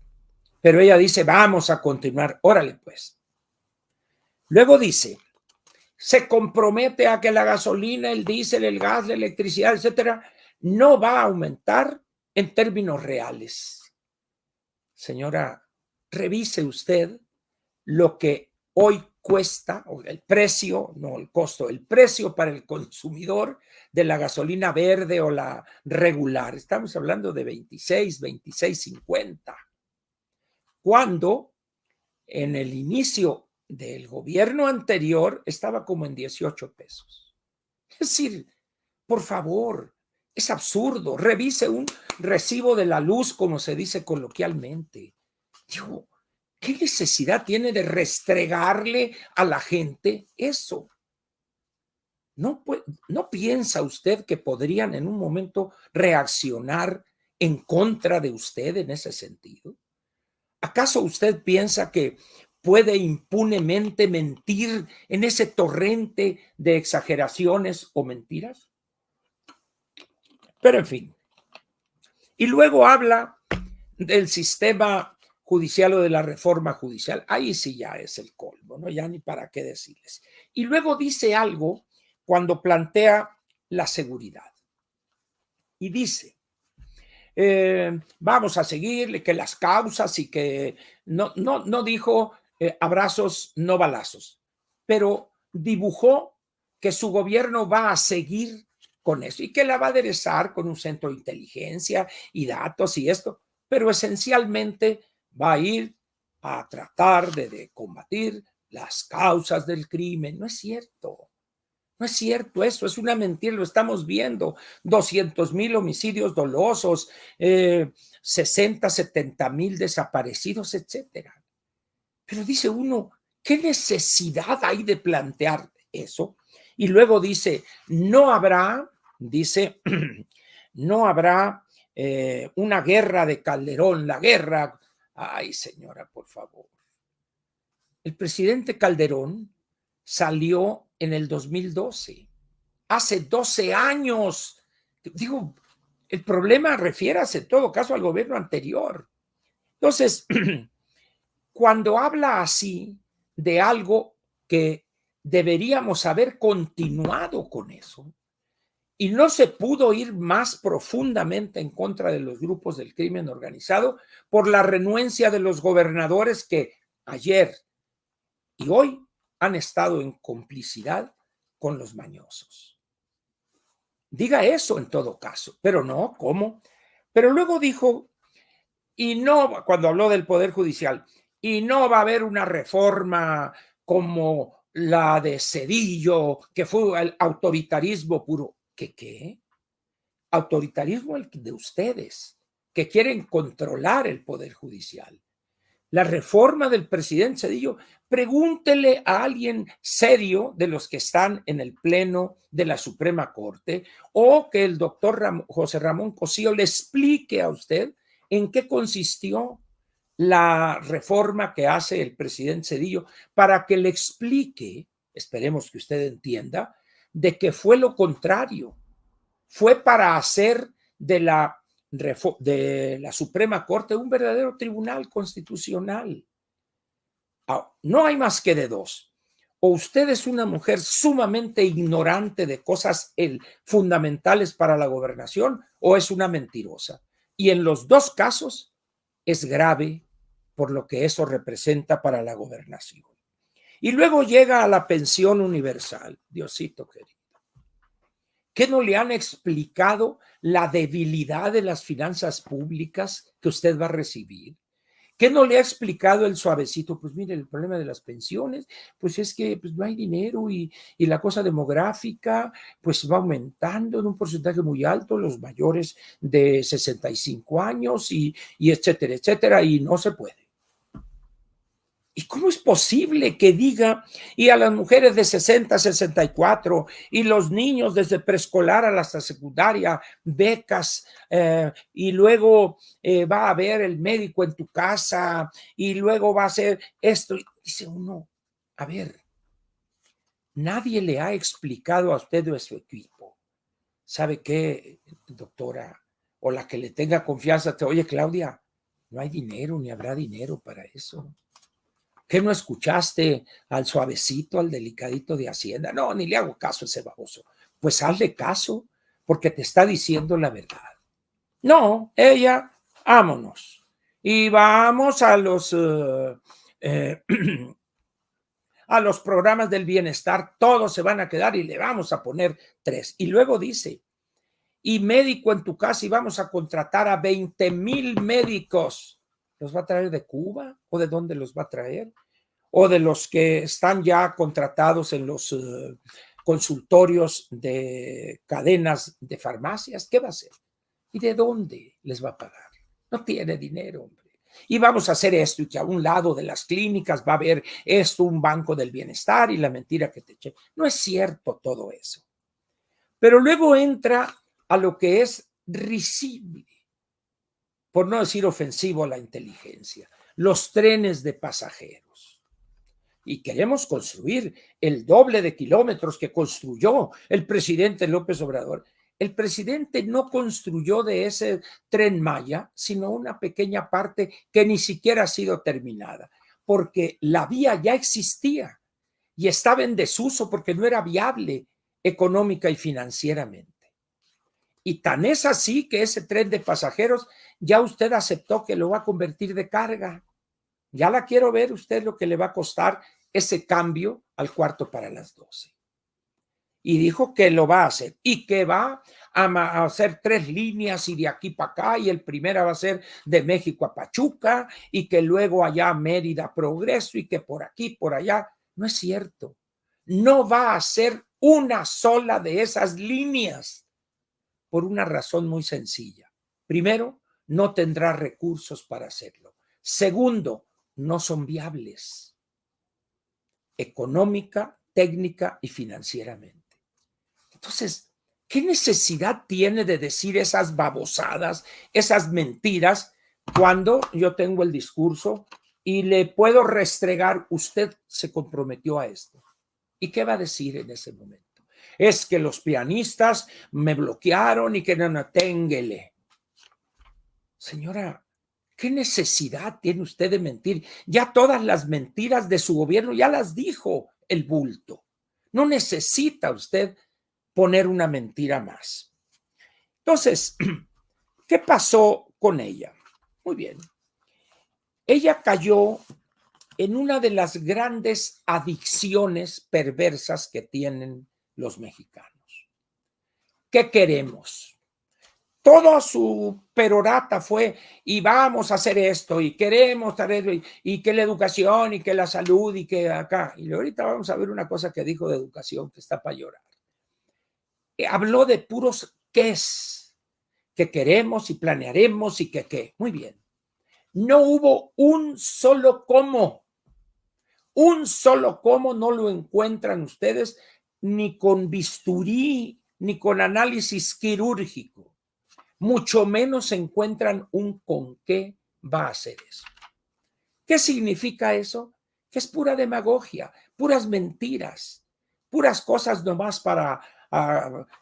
A: Pero ella dice, vamos a continuar, órale, pues. Luego dice, se compromete a que la gasolina, el diésel, el gas, la electricidad, etcétera, no va a aumentar en términos reales. Señora, revise usted lo que hoy cuesta, o el precio, no el costo, el precio para el consumidor de la gasolina verde o la regular. Estamos hablando de 26, 26.50. Cuando en el inicio del gobierno anterior estaba como en 18 pesos. Es decir, por favor, es absurdo. Revise un recibo de la luz, como se dice coloquialmente. Digo, ¿qué necesidad tiene de restregarle a la gente eso? ¿No piensa usted que podrían en un momento reaccionar en contra de usted en ese sentido? ¿Acaso usted piensa que puede impunemente mentir en ese torrente de exageraciones o mentiras? Pero en fin. Y luego habla del sistema judicial o de la reforma judicial. Ahí sí ya es el colmo, ¿no? Ya ni para qué decirles. Y luego dice algo cuando plantea la seguridad. Y dice, vamos a seguirle, que las causas y que no dijo abrazos, no balazos, pero dibujó que su gobierno va a seguir con eso y que la va a aderezar con un centro de inteligencia y datos y esto, pero esencialmente va a ir a tratar de combatir las causas del crimen. No es cierto. No es cierto eso, es una mentira, lo estamos viendo. 200,000 homicidios dolosos, 60, 70,000 desaparecidos, etcétera. Pero dice uno, ¿qué necesidad hay de plantear eso? Y luego dice, no habrá, dice, no habrá una guerra de Calderón, la guerra. Ay, señora, por favor. El presidente Calderón salió en el 2012, hace 12 años. Digo, el problema refiérase en todo caso al gobierno anterior. Entonces, cuando habla así de algo que deberíamos haber continuado con eso y no se pudo ir más profundamente en contra de los grupos del crimen organizado por la renuencia de los gobernadores que ayer y hoy han estado en complicidad con los mañosos. Diga eso en todo caso, pero no, ¿cómo? Pero luego dijo, y no, cuando habló del Poder Judicial, y no va a haber una reforma como la de Cedillo, que fue el autoritarismo puro. ¿Qué? Autoritarismo el de ustedes, que quieren controlar el Poder Judicial. La reforma del presidente Cedillo, pregúntele a alguien serio de los que están en el pleno de la Suprema Corte o que el doctor José Ramón Cosío le explique a usted en qué consistió la reforma que hace el presidente Cedillo para que le explique, esperemos que usted entienda, de que fue lo contrario. Fue para hacer de la Suprema Corte un verdadero tribunal constitucional. No hay más que de dos. O usted es una mujer sumamente ignorante de cosas fundamentales para la gobernación o es una mentirosa. Y en los dos casos es grave por lo que eso representa para la gobernación. Y luego llega a la pensión universal, Diosito querido. ¿Qué no le han explicado la debilidad de las finanzas públicas que usted va a recibir? ¿Qué no le ha explicado el suavecito? Pues mire, el problema de las pensiones, pues es que pues, no hay dinero y la cosa demográfica pues va aumentando en un porcentaje muy alto, los mayores de 65 años y etcétera, etcétera, y no se puede. ¿Y cómo es posible que diga, y a las mujeres de 60, 64, y los niños desde preescolar hasta secundaria, becas, y luego va a haber el médico en tu casa, y luego va a hacer esto? Y dice uno, a ver, nadie le ha explicado a usted o a su equipo. ¿Sabe qué, doctora? O la que le tenga confianza, oye, Claudia, no hay dinero, ni habrá dinero para eso. ¿Qué no escuchaste al suavecito, al delicadito de Hacienda? No, ni le hago caso a ese baboso. Pues hazle caso, porque te está diciendo la verdad. No, ella, vámonos. Y vamos a eh, a los programas del bienestar, todos se van a quedar y le vamos a poner 3. Y luego dice, y médico en tu casa y vamos a contratar a 20,000 médicos. ¿Los va a traer de Cuba o de dónde los va a traer? ¿O de los que están ya contratados en los consultorios de cadenas de farmacias? ¿Qué va a hacer? ¿Y de dónde les va a pagar? No tiene dinero, hombre. Y vamos a hacer esto, y que a un lado de las clínicas va a haber esto, un banco del bienestar, y la mentira que te eché. No es cierto todo eso. Pero luego entra a lo que es risible, por no decir ofensivo a la inteligencia, los trenes de pasajeros. Y queremos construir el doble de kilómetros que construyó el presidente López Obrador. El presidente no construyó de ese Tren Maya, sino una pequeña parte que ni siquiera ha sido terminada, porque la vía ya existía y estaba en desuso porque no era viable económica y financieramente. Y tan es así que ese tren de pasajeros ya usted aceptó que lo va a convertir de carga. Ya la quiero ver usted lo que le va a costar ese cambio al 11:45. Y dijo que lo va a hacer y que va a hacer 3 líneas y de aquí para acá, y el primero va a ser de México a Pachuca y que luego allá a Mérida Progreso y que por aquí, por allá. No es cierto. No va a hacer una sola de esas líneas por una razón muy sencilla. Primero, no tendrá recursos para hacerlo. Segundo, no son viables económica, técnica y financieramente. Entonces, ¿qué necesidad tiene de decir esas babosadas, esas mentiras, cuando yo tengo el discurso y le puedo restregar, usted se comprometió a esto? ¿Y qué va a decir en ese momento? Es que los pianistas me bloquearon y que no ténguele. Señora, ¿qué necesidad tiene usted de mentir? Ya todas las mentiras de su gobierno ya las dijo el bulto. No necesita usted poner una mentira más. Entonces, ¿qué pasó con ella? Muy bien. Ella cayó en una de las grandes adicciones perversas que tienen los mexicanos. ¿Qué queremos? Toda su perorata fue, y vamos a hacer esto, y queremos hacer esto, y que la educación, y que la salud, y que acá. Y ahorita vamos a ver una cosa que dijo de educación que está para llorar. Habló de puros qués, que queremos y planearemos y que qué. Muy bien. No hubo un solo cómo. Un solo cómo no lo encuentran ustedes ni con bisturí, ni con análisis quirúrgico. Mucho menos encuentran un con qué va a hacer eso. ¿Qué significa eso? Que es pura demagogia, puras mentiras, puras cosas nomás para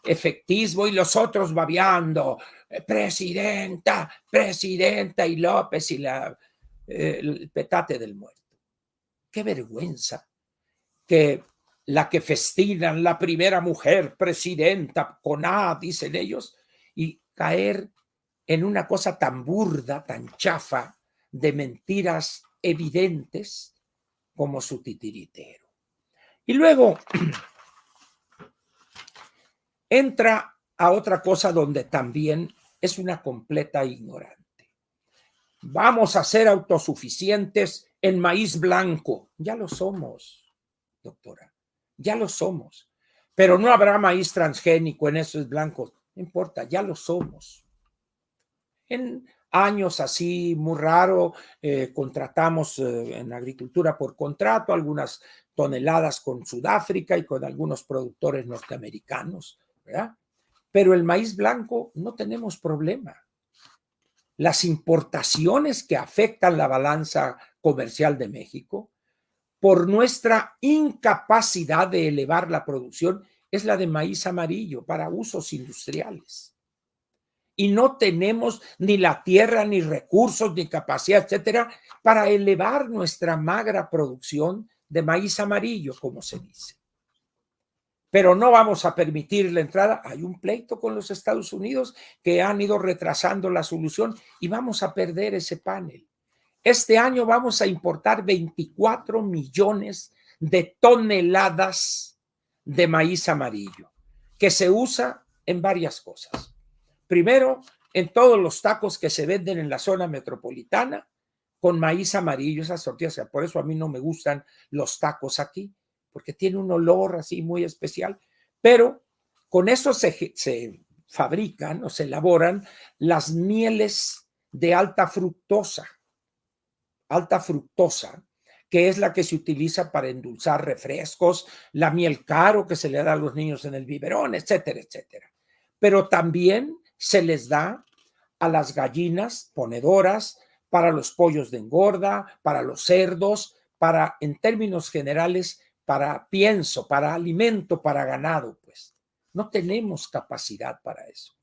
A: efectismo, y los otros babeando, presidenta, presidenta, y López y el petate del muerto. Qué vergüenza que la que festinan, la primera mujer presidenta, con A, dicen ellos, y caer en una cosa tan burda, tan chafa, de mentiras evidentes como su titiritero. Y luego entra a otra cosa donde también es una completa ignorante. Vamos a ser autosuficientes en maíz blanco. Ya lo somos, doctora, ya lo somos. Pero no habrá maíz transgénico en esos blancos. No importa, ya lo somos. En años así muy raro, contratamos en agricultura por contrato algunas toneladas con Sudáfrica y con algunos productores norteamericanos, ¿verdad? Pero el maíz blanco no tenemos problema. Las importaciones que afectan la balanza comercial de México, por nuestra incapacidad de elevar la producción, es la de maíz amarillo para usos industriales. Y no tenemos ni la tierra, ni recursos, ni capacidad, etcétera, para elevar nuestra magra producción de maíz amarillo, como se dice. Pero no vamos a permitir la entrada. Hay un pleito con los Estados Unidos que han ido retrasando la solución y vamos a perder ese panel. Este año vamos a importar 24 millones de toneladas de maíz amarillo, que se usa en varias cosas. Primero, en todos los tacos que se venden en la zona metropolitana con maíz amarillo, esas tortillas. Por eso a mí no me gustan los tacos aquí, porque tiene un olor así muy especial. Pero con eso se fabrican o se elaboran las mieles de alta fructosa, que es la que se utiliza para endulzar refrescos, la miel caro que se le da a los niños en el biberón, etcétera, etcétera. Pero también se les da a las gallinas ponedoras, para los pollos de engorda, para los cerdos, para, en términos generales, para pienso, para alimento, para ganado, pues. No tenemos capacidad para eso.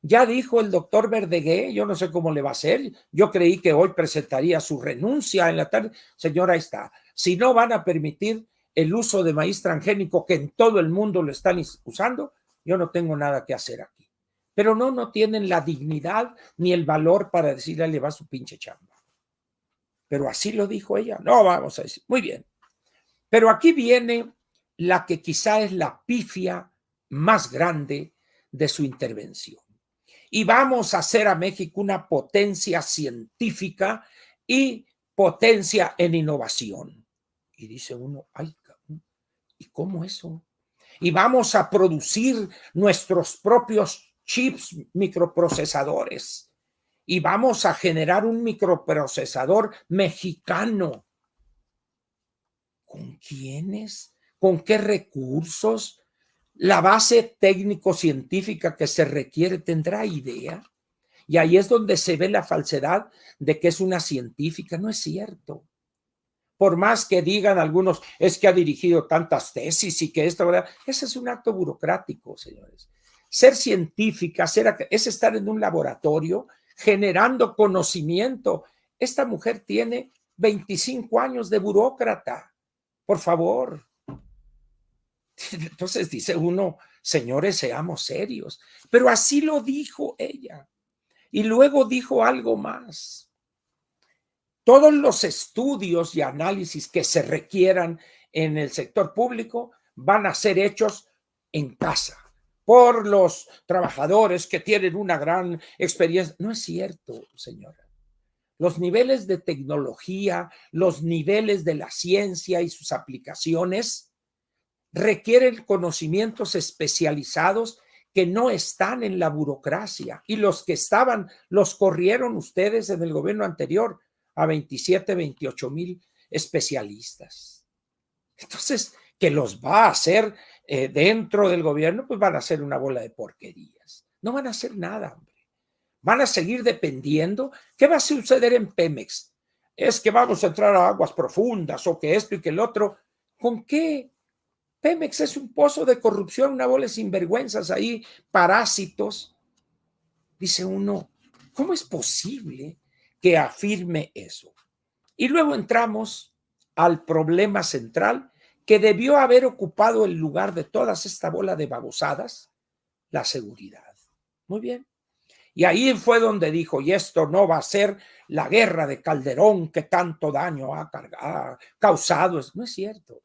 A: Ya dijo el doctor Verdegué, yo no sé cómo le va a hacer, yo creí que hoy presentaría su renuncia en la tarde. Señora, ahí está. Si no van a permitir el uso de maíz transgénico que en todo el mundo lo están usando, yo no tengo nada que hacer aquí. Pero no tienen la dignidad ni el valor para decirle, le va su pinche chamba. Pero así lo dijo ella. No, vamos a decir, muy bien. Pero aquí viene la que quizá es la pifia más grande de su intervención. Y vamos a hacer a México una potencia científica y potencia en innovación. Y dice uno, ay, ¿y cómo eso? Y vamos a producir nuestros propios chips microprocesadores. Y vamos a generar un microprocesador mexicano. ¿Con quiénes? ¿Con qué recursos? ¿La base técnico-científica que se requiere tendrá idea? Y ahí es donde se ve la falsedad de que es una científica. No es cierto. Por más que digan algunos, es que ha dirigido tantas tesis y que esto, ¿verdad? Ese es un acto burocrático, señores. Ser científica es estar en un laboratorio generando conocimiento. Esta mujer tiene 25 años de burócrata. Por favor. Entonces dice uno, señores, seamos serios. Pero así lo dijo ella. Y luego dijo algo más. Todos los estudios y análisis que se requieran en el sector público van a ser hechos en casa por los trabajadores que tienen una gran experiencia. No es cierto, señora. Los niveles de tecnología, los niveles de la ciencia y sus aplicaciones requieren conocimientos especializados que no están en la burocracia, y los que estaban los corrieron ustedes en el gobierno anterior a 27, 28 mil especialistas. Entonces, que los va a hacer dentro del gobierno, pues van a hacer una bola de porquerías. No van a hacer nada, hombre. Van a seguir dependiendo. ¿Qué va a suceder en Pemex? Es que vamos a entrar a aguas profundas o que esto y que el otro. ¿Con qué? Pemex es un pozo de corrupción, una bola de sinvergüenzas ahí, parásitos. Dice uno, ¿cómo es posible que afirme eso? Y luego entramos al problema central que debió haber ocupado el lugar de todas esta bola de babosadas, la seguridad. Muy bien. Y ahí fue donde dijo, y esto no va a ser la guerra de Calderón que tanto daño ha causado. No es cierto.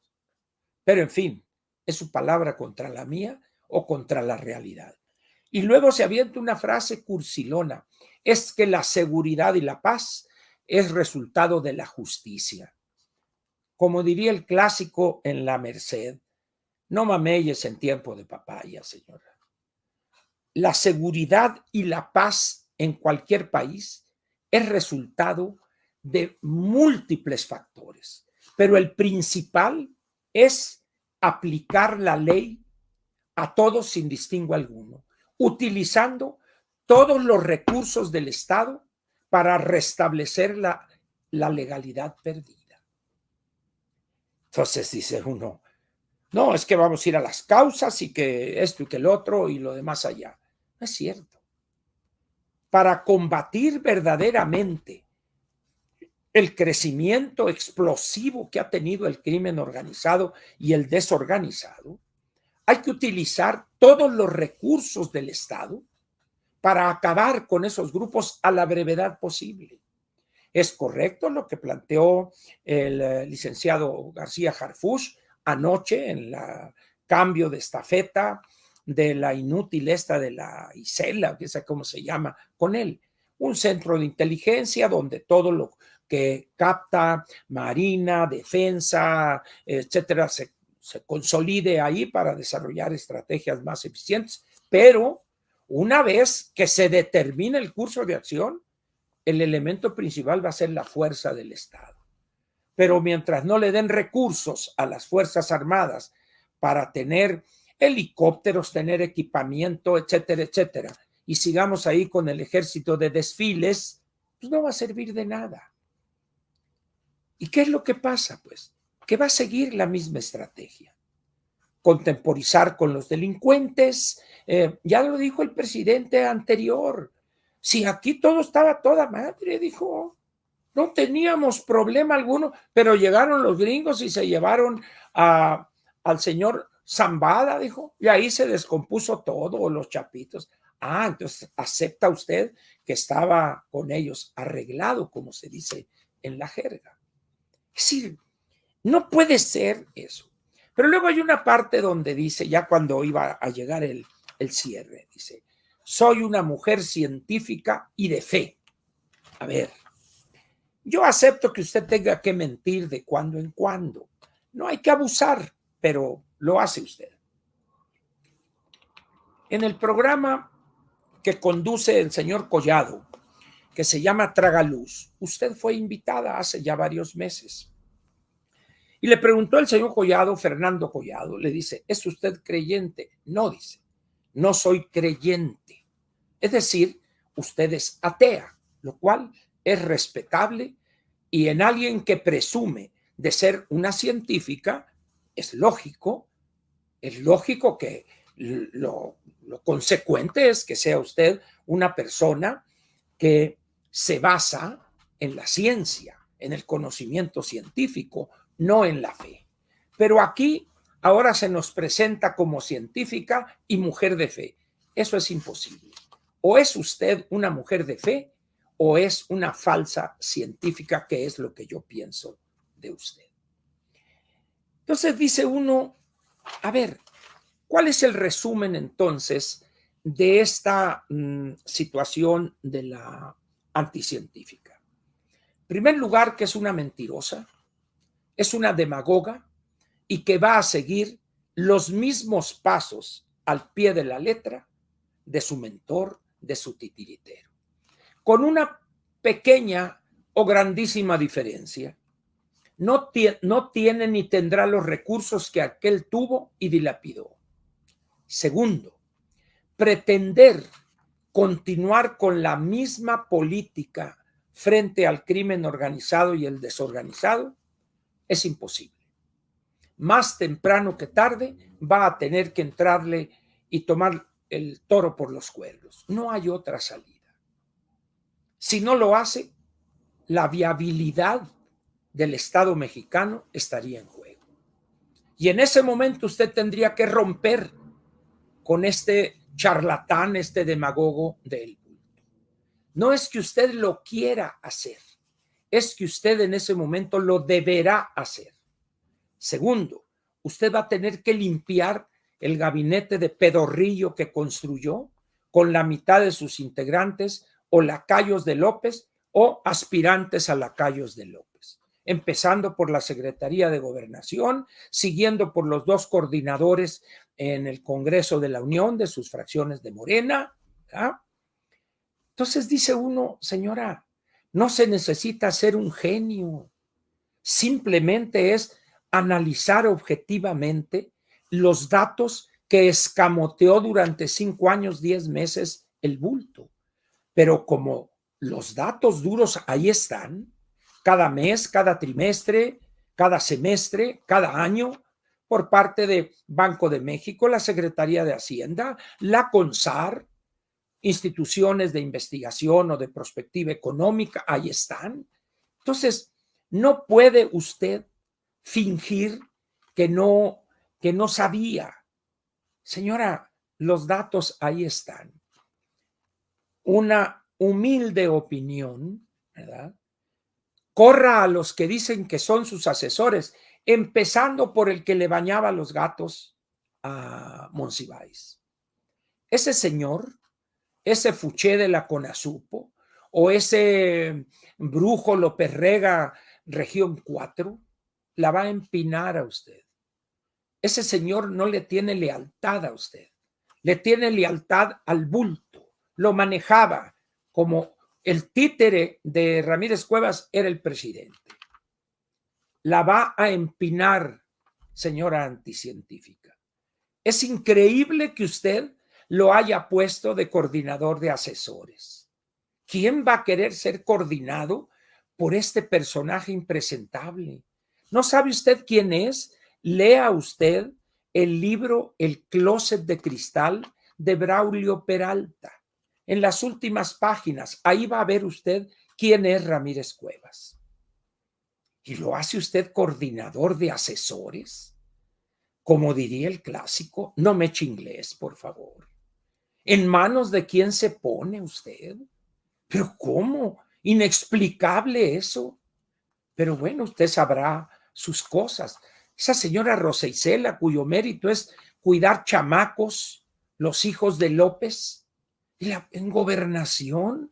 A: Pero en fin, es su palabra contra la mía o contra la realidad. Y luego se avienta una frase cursilona: es que la seguridad y la paz es resultado de la justicia. Como diría el clásico en La Merced, no mameyes en tiempo de papaya, señora. La seguridad y la paz en cualquier país es resultado de múltiples factores, pero el principal es aplicar la ley a todos sin distingo alguno, utilizando todos los recursos del Estado para restablecer la legalidad perdida. Entonces dice uno, no, es que vamos a ir a las causas y que esto y que el otro y lo demás allá. No es cierto. Para combatir verdaderamente el crecimiento explosivo que ha tenido el crimen organizado y el desorganizado, hay que utilizar todos los recursos del Estado para acabar con esos grupos a la brevedad posible. Es correcto lo que planteó el licenciado García Harfuch anoche en el cambio de estafeta de la inútil esta de la Isela, que sé cómo se llama, con él. Un centro de inteligencia donde todo lo que capta Marina, Defensa, etcétera, se consolide ahí para desarrollar estrategias más eficientes, pero una vez que se determine el curso de acción, el elemento principal va a ser la fuerza del Estado. Pero mientras no le den recursos a las Fuerzas Armadas para tener helicópteros, tener equipamiento, etcétera, etcétera, y sigamos ahí con el ejército de desfiles, pues no va a servir de nada. ¿Y qué es lo que pasa? Pues que va a seguir la misma estrategia. Contemporizar con los delincuentes, ya lo dijo el presidente anterior. Si aquí todo estaba toda madre, dijo, no teníamos problema alguno, pero llegaron los gringos y se llevaron al señor Zambada, dijo, y ahí se descompuso todo, los chapitos. Ah, entonces acepta usted que estaba con ellos arreglado, como se dice en la jerga. Es decir, no puede ser eso. Pero luego hay una parte donde dice, ya cuando iba a llegar el cierre, dice, soy una mujer científica y de fe. A ver, yo acepto que usted tenga que mentir de cuando en cuando. No hay que abusar, pero lo hace usted. En el programa que conduce el señor Collado, que se llama Tragaluz, usted fue invitada hace ya varios meses. Y le preguntó el señor Collado, Fernando Collado, le dice, ¿es usted creyente? No, dice, no soy creyente. Es decir, usted es atea, lo cual es respetable y en alguien que presume de ser una científica, es lógico que lo consecuente es que sea usted una persona que se basa en la ciencia, en el conocimiento científico, no en la fe. Pero aquí ahora se nos presenta como científica y mujer de fe. Eso es imposible. O es usted una mujer de fe o es una falsa científica, que es lo que yo pienso de usted. Entonces dice uno, a ver, ¿cuál es el resumen entonces de esta situación de la anticientífica? En primer lugar, que es una mentirosa, es una demagoga y que va a seguir los mismos pasos al pie de la letra de su mentor, de su titiritero, con una pequeña o grandísima diferencia. No tiene ni tendrá los recursos que aquel tuvo y dilapidó. Segundo, pretender continuar con la misma política frente al crimen organizado y el desorganizado es imposible. Más temprano que tarde va a tener que entrarle y tomar el toro por los cuernos. No hay otra salida. Si no lo hace, la viabilidad del Estado mexicano estaría en juego. Y en ese momento usted tendría que romper con este charlatán, este demagogo del bulto. No es que usted lo quiera hacer, es que usted en ese momento lo deberá hacer. Segundo, usted va a tener que limpiar el gabinete de pedorrillo que construyó con la mitad de sus integrantes o lacayos de López o aspirantes a lacayos de López, empezando por la Secretaría de Gobernación, siguiendo por los 2 coordinadores en el Congreso de la Unión de sus fracciones de Morena, ¿verdad? Entonces dice uno, señora, no se necesita ser un genio, simplemente es analizar objetivamente los datos que escamoteó durante 5 años, 10 meses el bulto. Pero como los datos duros ahí están, cada mes, cada trimestre, cada semestre, cada año, por parte de Banco de México, la Secretaría de Hacienda, la CONSAR, instituciones de investigación o de prospectiva económica, ahí están. Entonces, no puede usted fingir que no sabía. Señora, los datos ahí están. Una humilde opinión, ¿verdad? Corra a los que dicen que son sus asesores, empezando por el que le bañaba los gatos a Monsiváis. Ese señor, ese Fuché de la Conasupo o ese brujo López Rega, región 4, la va a empinar a usted. Ese señor no le tiene lealtad a usted, le tiene lealtad al bulto. Lo manejaba como el títere de Ramírez Cuevas era el presidente. La va a empinar, señora anticientífica. Es increíble que usted lo haya puesto de coordinador de asesores. ¿Quién va a querer ser coordinado por este personaje impresentable? ¿No sabe usted quién es? Lea usted el libro El Closet de Cristal de Braulio Peralta. En las últimas páginas, ahí va a ver usted quién es Ramírez Cuevas. ¿Y lo hace usted coordinador de asesores? Como diría el clásico, no me eche inglés, por favor. ¿En manos de quién se pone usted? ¿Pero cómo? Inexplicable eso. Pero bueno, usted sabrá sus cosas. Esa señora Rosa Isela, cuyo mérito es cuidar chamacos, los hijos de López, en gobernación,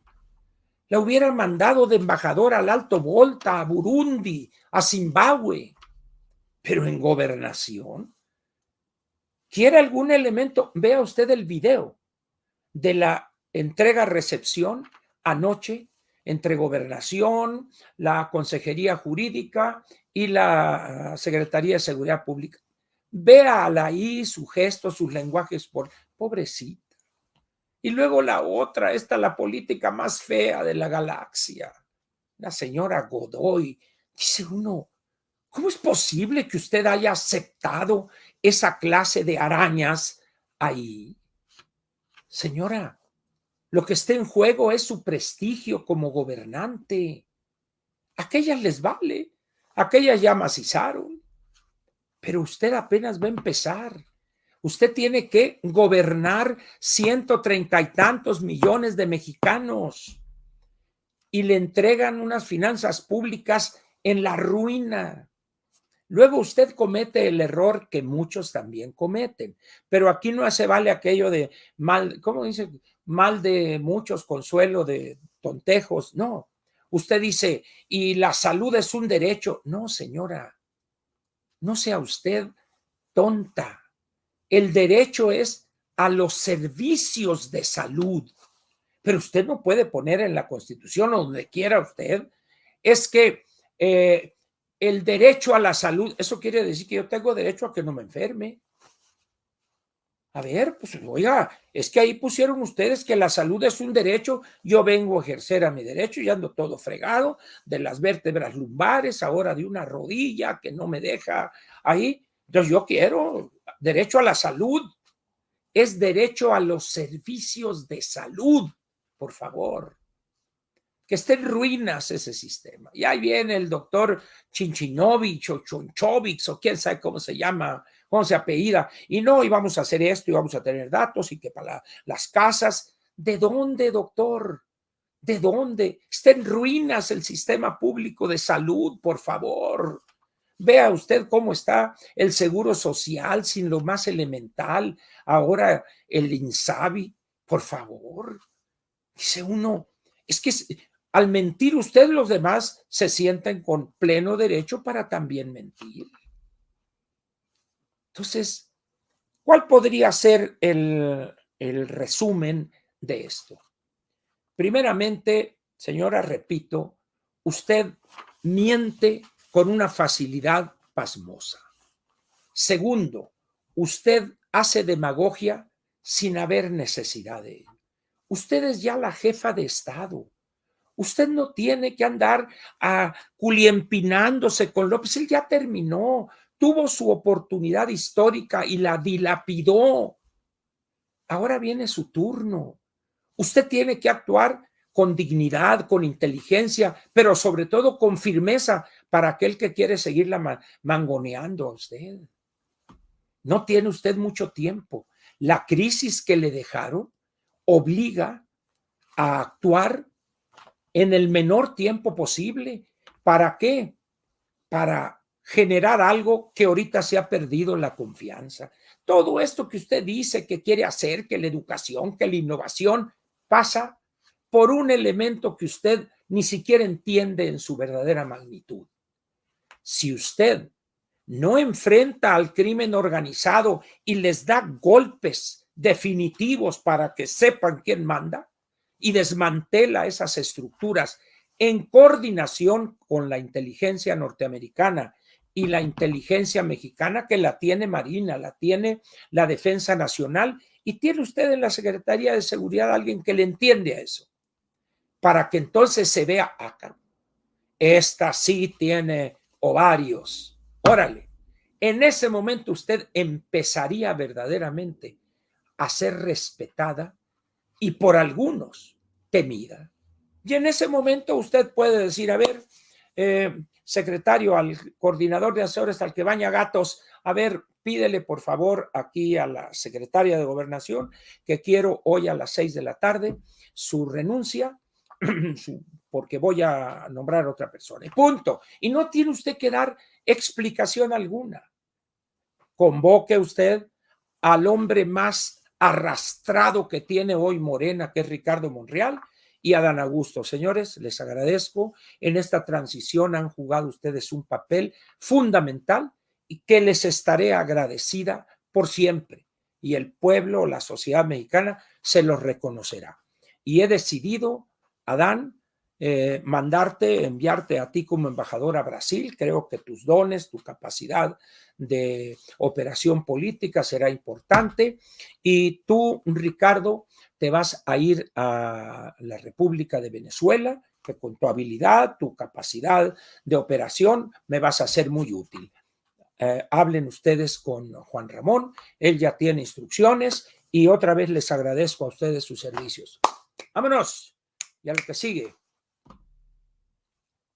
A: la hubiera mandado de embajadora al Alto Volta, a Burundi, a Zimbabue, pero en gobernación. ¿Quiere algún elemento? Vea usted el video de la entrega-recepción anoche entre Gobernación, la Consejería Jurídica y la Secretaría de Seguridad Pública. Véala ahí, su gesto, sus lenguajes, pobrecita. Y luego la otra, la política más fea de la galaxia, la señora Godoy. Dice uno, ¿cómo es posible que usted haya aceptado esa clase de arañas ahí? Señora, lo que está en juego es su prestigio como gobernante. Aquellas les vale, aquellas ya macizaron, pero usted apenas va a empezar. Usted tiene que gobernar 130 y tantos millones de mexicanos y le entregan unas finanzas públicas en la ruina. Luego usted comete el error que muchos también cometen, pero aquí no se vale aquello de mal, ¿cómo dice? Mal de muchos, consuelo de tontejos. No, usted dice, y la salud es un derecho. No, señora, no sea usted tonta. El derecho es a los servicios de salud, pero usted no puede poner en la Constitución o donde quiera usted, es que el derecho a la salud, eso quiere decir que yo tengo derecho a que no me enferme. A ver, pues oiga, es que ahí pusieron ustedes que la salud es un derecho, yo vengo a ejercer a mi derecho y ando todo fregado de las vértebras lumbares, ahora de una rodilla que no me deja ahí. Entonces yo quiero derecho a la salud, es derecho a los servicios de salud, por favor. Que esté en ruinas ese sistema. Y ahí viene el doctor Chinchinovich o Chonchovich o quién sabe cómo se llama, cómo se apellida. Y no, y vamos a hacer esto y vamos a tener datos y que para las casas. ¿De dónde, doctor? ¿De dónde? Está en ruinas el sistema público de salud, por favor. Vea usted cómo está el seguro social sin lo más elemental, ahora el INSABI, por favor. Dice uno, es que al mentir usted, los demás se sienten con pleno derecho para también mentir. Entonces, ¿cuál podría ser el resumen de esto? Primeramente, señora, repito, usted miente con una facilidad pasmosa. Segundo, usted hace demagogia sin haber necesidad de ello. Usted es ya la jefa de Estado. Usted no tiene que andar culiempinándose con López. Él ya terminó, tuvo su oportunidad histórica y la dilapidó. Ahora viene su turno. Usted tiene que actuar con dignidad, con inteligencia, pero sobre todo con firmeza para aquel que quiere seguirla mangoneando a usted. No tiene usted mucho tiempo. La crisis que le dejaron obliga a actuar en el menor tiempo posible. ¿Para qué? Para generar algo que ahorita se ha perdido la confianza. Todo esto que usted dice que quiere hacer, que la educación, que la innovación, pasa por un elemento que usted ni siquiera entiende en su verdadera magnitud. Si usted no enfrenta al crimen organizado y les da golpes definitivos para que sepan quién manda y desmantela esas estructuras en coordinación con la inteligencia norteamericana y la inteligencia mexicana, que la tiene Marina, la tiene la Defensa Nacional, y tiene usted en la Secretaría de Seguridad a alguien que le entiende a eso, para que entonces se vea acá. Esta sí tiene ovarios. Órale. En ese momento usted empezaría verdaderamente a ser respetada y por algunos temida. Y en ese momento usted puede decir, a ver, secretario, al coordinador de asesores, al que baña gatos, a ver, pídele por favor aquí a la secretaria de Gobernación que quiero hoy a las 6 de la tarde su renuncia, porque voy a nombrar a otra persona. Y punto. Y no tiene usted que dar explicación alguna. Convoque usted al hombre más arrastrado que tiene hoy Morena, que es Ricardo Monreal, y Adán Augusto. Señores, les agradezco. En esta transición han jugado ustedes un papel fundamental y que les estaré agradecida por siempre. Y el pueblo, la sociedad mexicana, se los reconocerá. Y he decidido, Adán, enviarte a ti como embajador a Brasil. Creo que tus dones, tu capacidad de operación política será importante. Y tú, Ricardo, te vas a ir a la República de Venezuela, que con tu habilidad, tu capacidad de operación, me vas a ser muy útil. Hablen ustedes con Juan Ramón, él ya tiene instrucciones y otra vez les agradezco a ustedes sus servicios. Vámonos, y a lo que sigue.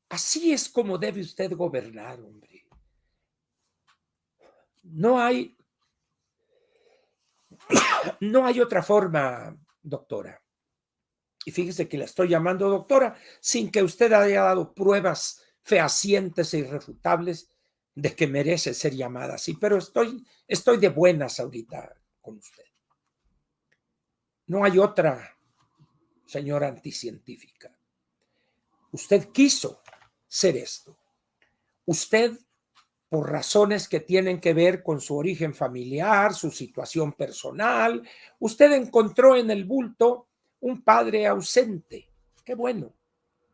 A: Así es como debe usted gobernar, hombre. No hay otra forma, doctora. Y fíjese que la estoy llamando doctora sin que usted haya dado pruebas fehacientes e irrefutables de que merece ser llamada así, pero estoy de buenas ahorita con usted. No hay otra, señora anticientífica. Usted quiso ser esto. Usted, por razones que tienen que ver con su origen familiar, su situación personal, usted encontró en el bulto un padre ausente. Qué bueno.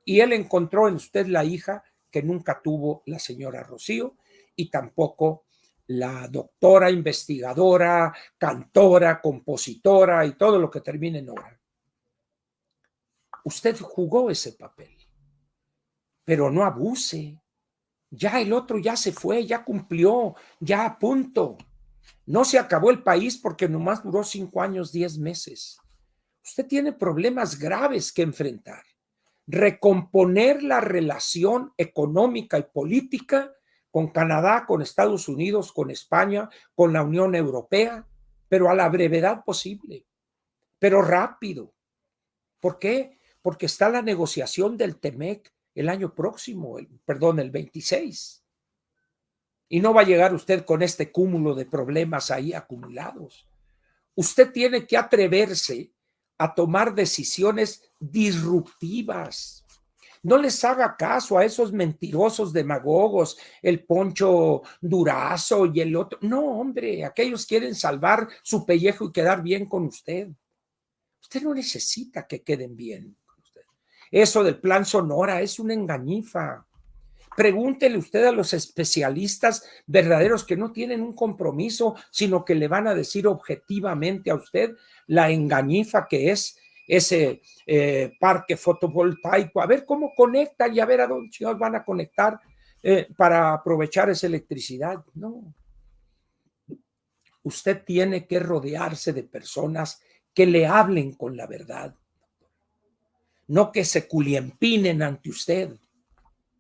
A: Y él encontró en usted la hija que nunca tuvo la señora Rocío y tampoco la doctora, investigadora, cantora, compositora y todo lo que termine en hora. Usted jugó ese papel, pero no abuse. Ya el otro ya se fue, ya cumplió, ya a punto. No se acabó el país porque nomás duró 5 años, 10 meses. Usted tiene problemas graves que enfrentar. Recomponer la relación económica y política con Canadá, con Estados Unidos, con España, con la Unión Europea, pero a la brevedad posible, pero rápido. ¿Por qué? Porque está la negociación del TEMEC el año próximo, el 26. y no va a llegar usted con este cúmulo de problemas ahí acumulados. Usted tiene que atreverse a tomar decisiones disruptivas. No les haga caso a esos mentirosos demagogos, el Poncho Durazo y el otro. No, hombre, aquellos quieren salvar su pellejo y quedar bien con usted. Usted no necesita que queden bien con usted. Eso del Plan Sonora es una engañifa. Pregúntele usted a los especialistas verdaderos que no tienen un compromiso, sino que le van a decir objetivamente a usted la engañifa que es ese parque fotovoltaico. A ver cómo conectan y a ver a dónde nos van a conectar para aprovechar esa electricidad. No. Usted tiene que rodearse de personas que le hablen con la verdad, no que se culiempinen ante usted,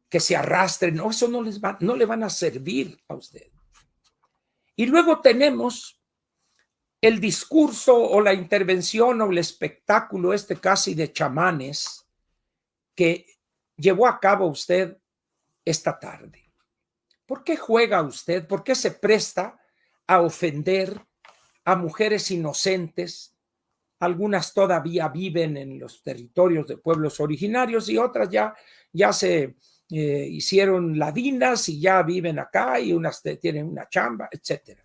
A: que se arrastren. No, eso no le van a servir a usted. Y luego tenemos el discurso o la intervención o el espectáculo casi de chamanes que llevó a cabo usted esta tarde. ¿Por qué juega usted? ¿Por qué se presta a ofender a mujeres inocentes? Algunas todavía viven en los territorios de pueblos originarios y otras ya se hicieron ladinas y ya viven acá y unas tienen una chamba, etcétera.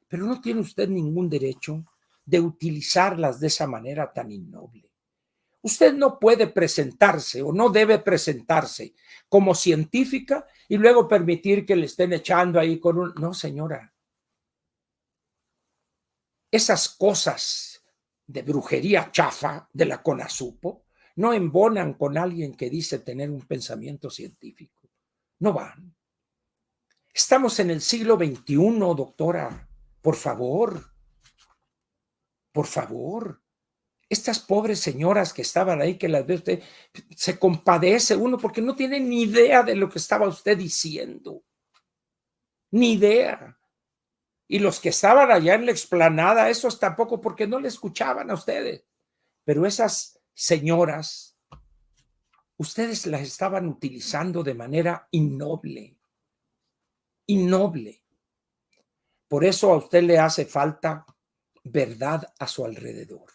A: Pero no tiene usted ningún derecho de utilizarlas de esa manera tan innoble. Usted no puede presentarse o no debe presentarse como científica y luego permitir que le estén echando ahí con un... No, señora. Esas cosas de brujería chafa de la CONASUPO no embonan con alguien que dice tener un pensamiento científico. No van. Estamos en el siglo XXI, doctora. Por favor. Por favor. Estas pobres señoras que estaban ahí, que las ve usted, se compadece uno porque no tiene ni idea de lo que estaba usted diciendo. Ni idea. Y los que estaban allá en la explanada, esos tampoco, porque no le escuchaban a ustedes. Pero esas señoras, ustedes las estaban utilizando de manera innoble. Innoble. Por eso a usted le hace falta verdad a su alrededor.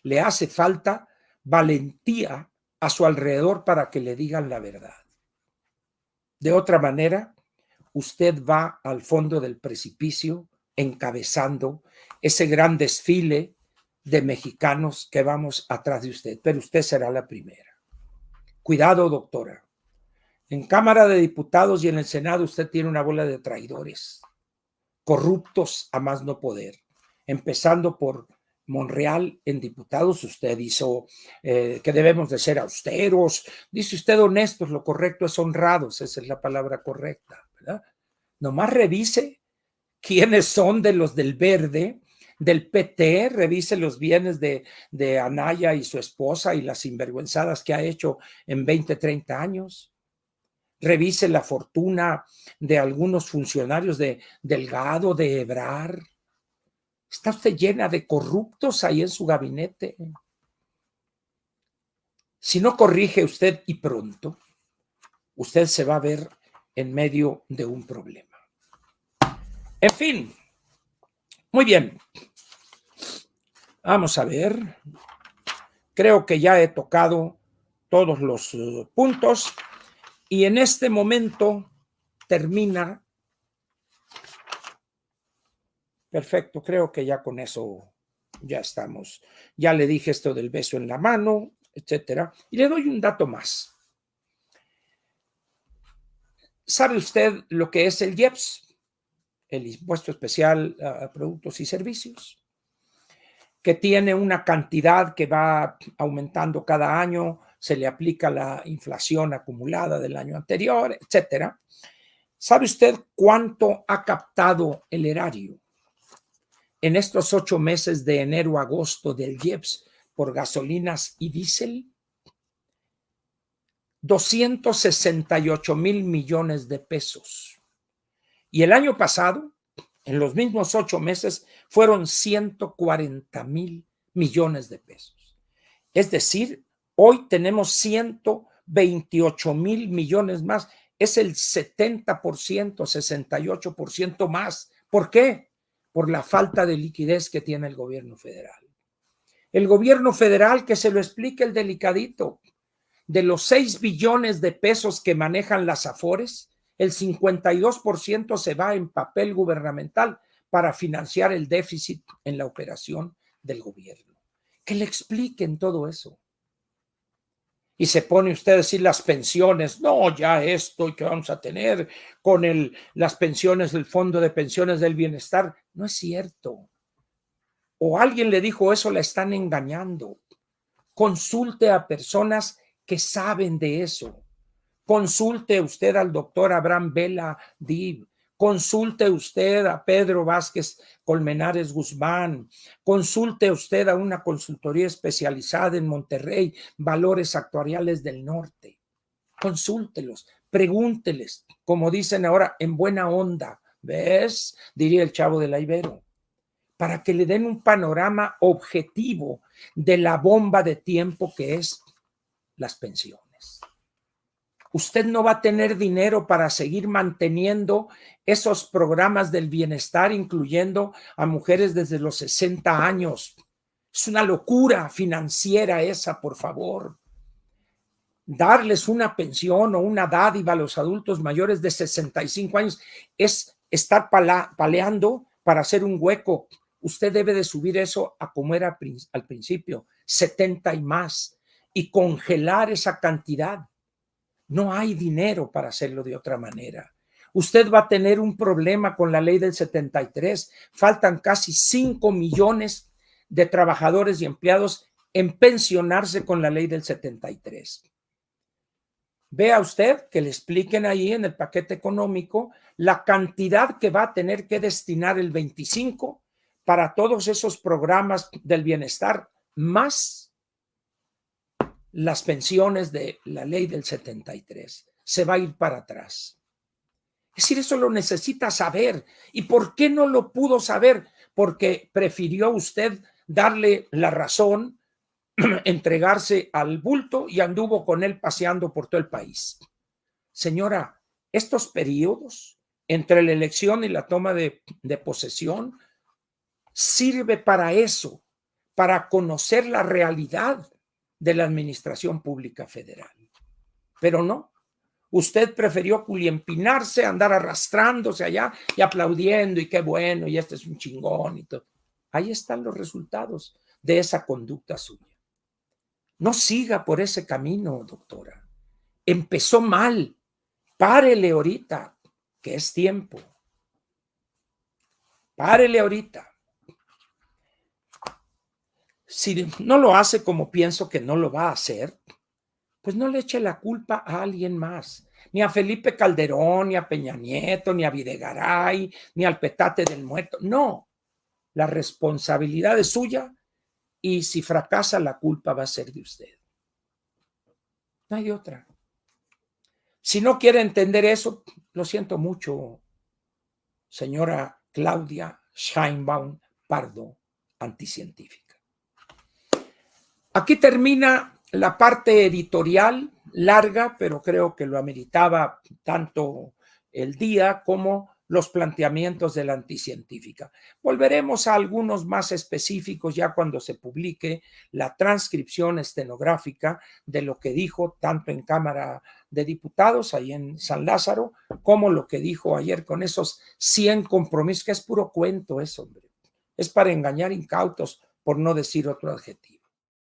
A: Le hace falta valentía a su alrededor para que le digan la verdad. De otra manera, usted va al fondo del precipicio encabezando ese gran desfile de mexicanos que vamos atrás de usted, pero usted será la primera. Cuidado, doctora. En Cámara de Diputados y en el Senado usted tiene una bola de traidores, corruptos a más no poder, empezando por Monreal. En diputados usted hizo que debemos de ser austeros, dice usted honestos, lo correcto es honrados, esa es la palabra correcta, ¿verdad? Nomás revise quiénes son de los del Verde, del PT, revise los bienes de Anaya y su esposa y las sinvergüenzadas que ha hecho en 20, 30 años. Revise la fortuna de algunos funcionarios de Delgado, de Ebrard. Está usted llena de corruptos ahí en su gabinete. Si no corrige usted y pronto, usted se va a ver en medio de un problema. En fin, muy bien. Vamos a ver. Creo que ya he tocado todos los puntos y en este momento termina. Perfecto, creo que ya con eso ya estamos. Ya le dije esto del beso en la mano, etcétera. Y le doy un dato más. ¿Sabe usted lo que es el IEPS? El Impuesto Especial a Productos y Servicios, que tiene una cantidad que va aumentando cada año, se le aplica la inflación acumulada del año anterior, etcétera. ¿Sabe usted cuánto ha captado el erario en estos 8 meses de enero a agosto del IEPS por gasolinas y diésel? 268,000 millones de pesos. Y el año pasado, en los mismos 8 meses, fueron 140,000 millones de pesos. Es decir, hoy tenemos 128,000 millones más. es el 70%, 68% más. ¿Por qué? Por la falta de liquidez que tiene el gobierno federal. El gobierno federal, que se lo explique el delicadito, de los 6 billones de pesos que manejan las Afores, el 52% se va en papel gubernamental para financiar el déficit en la operación del gobierno. Que le expliquen todo eso. Y se pone usted a decir las pensiones, no, ya esto y que vamos a tener con las pensiones del Fondo de Pensiones del Bienestar. No es cierto. O alguien le dijo eso, la están engañando. Consulte a personas que saben de eso. Consulte usted al doctor Abraham Vela Dib. Consulte usted a Pedro Vázquez Colmenares Guzmán. Consulte usted a una consultoría especializada en Monterrey, Valores Actuariales del Norte. Consúltelos, pregúnteles, como dicen ahora, en buena onda. ¿Ves? Diría el Chavo de la Ibero. Para que le den un panorama objetivo de la bomba de tiempo que es las pensiones. Usted no va a tener dinero para seguir manteniendo esos programas del bienestar, incluyendo a mujeres desde los 60 años. Es una locura financiera esa, por favor. Darles una pensión o una dádiva a los adultos mayores de 65 años es estar paleando para hacer un hueco. Usted debe de subir eso a como era al principio, 70 y más, y congelar esa cantidad. No hay dinero para hacerlo de otra manera. Usted va a tener un problema con la ley del 73. Faltan casi 5 millones de trabajadores y empleados en pensionarse con la ley del 73. Vea usted que le expliquen ahí en el paquete económico la cantidad que va a tener que destinar el 25 para todos esos programas del bienestar, más las pensiones de la ley del 73. Se va a ir para atrás. Es decir, eso lo necesita saber. ¿Y por qué no lo pudo saber? Porque prefirió usted darle la razón, entregarse al bulto y anduvo con él paseando por todo el país. Señora, estos periodos entre la elección y la toma de posesión sirve para eso, para conocer la realidad de la administración pública federal. Pero no, usted prefirió culiempinarse, andar arrastrándose allá y aplaudiendo y qué bueno, y este es un chingón y todo. Ahí están los resultados de esa conducta suya. No siga por ese camino, doctora. Empezó mal. Párele ahorita, que es tiempo. Párele ahorita. Si no lo hace como pienso que no lo va a hacer, pues no le eche la culpa a alguien más. Ni a Felipe Calderón, ni a Peña Nieto, ni a Videgaray, ni al petate del muerto. No, la responsabilidad es suya y si fracasa la culpa va a ser de usted. No hay otra. Si no quiere entender eso, lo siento mucho, señora Claudia Sheinbaum Pardo, anticientífica. Aquí termina la parte editorial, larga, pero creo que lo ameritaba tanto el día como los planteamientos de la anticientífica. Volveremos a algunos más específicos ya cuando se publique la transcripción estenográfica de lo que dijo tanto en Cámara de Diputados, ahí en San Lázaro, como lo que dijo ayer con esos 100 compromisos, que es puro cuento eso, hombre. Es para engañar incautos, por no decir otro adjetivo.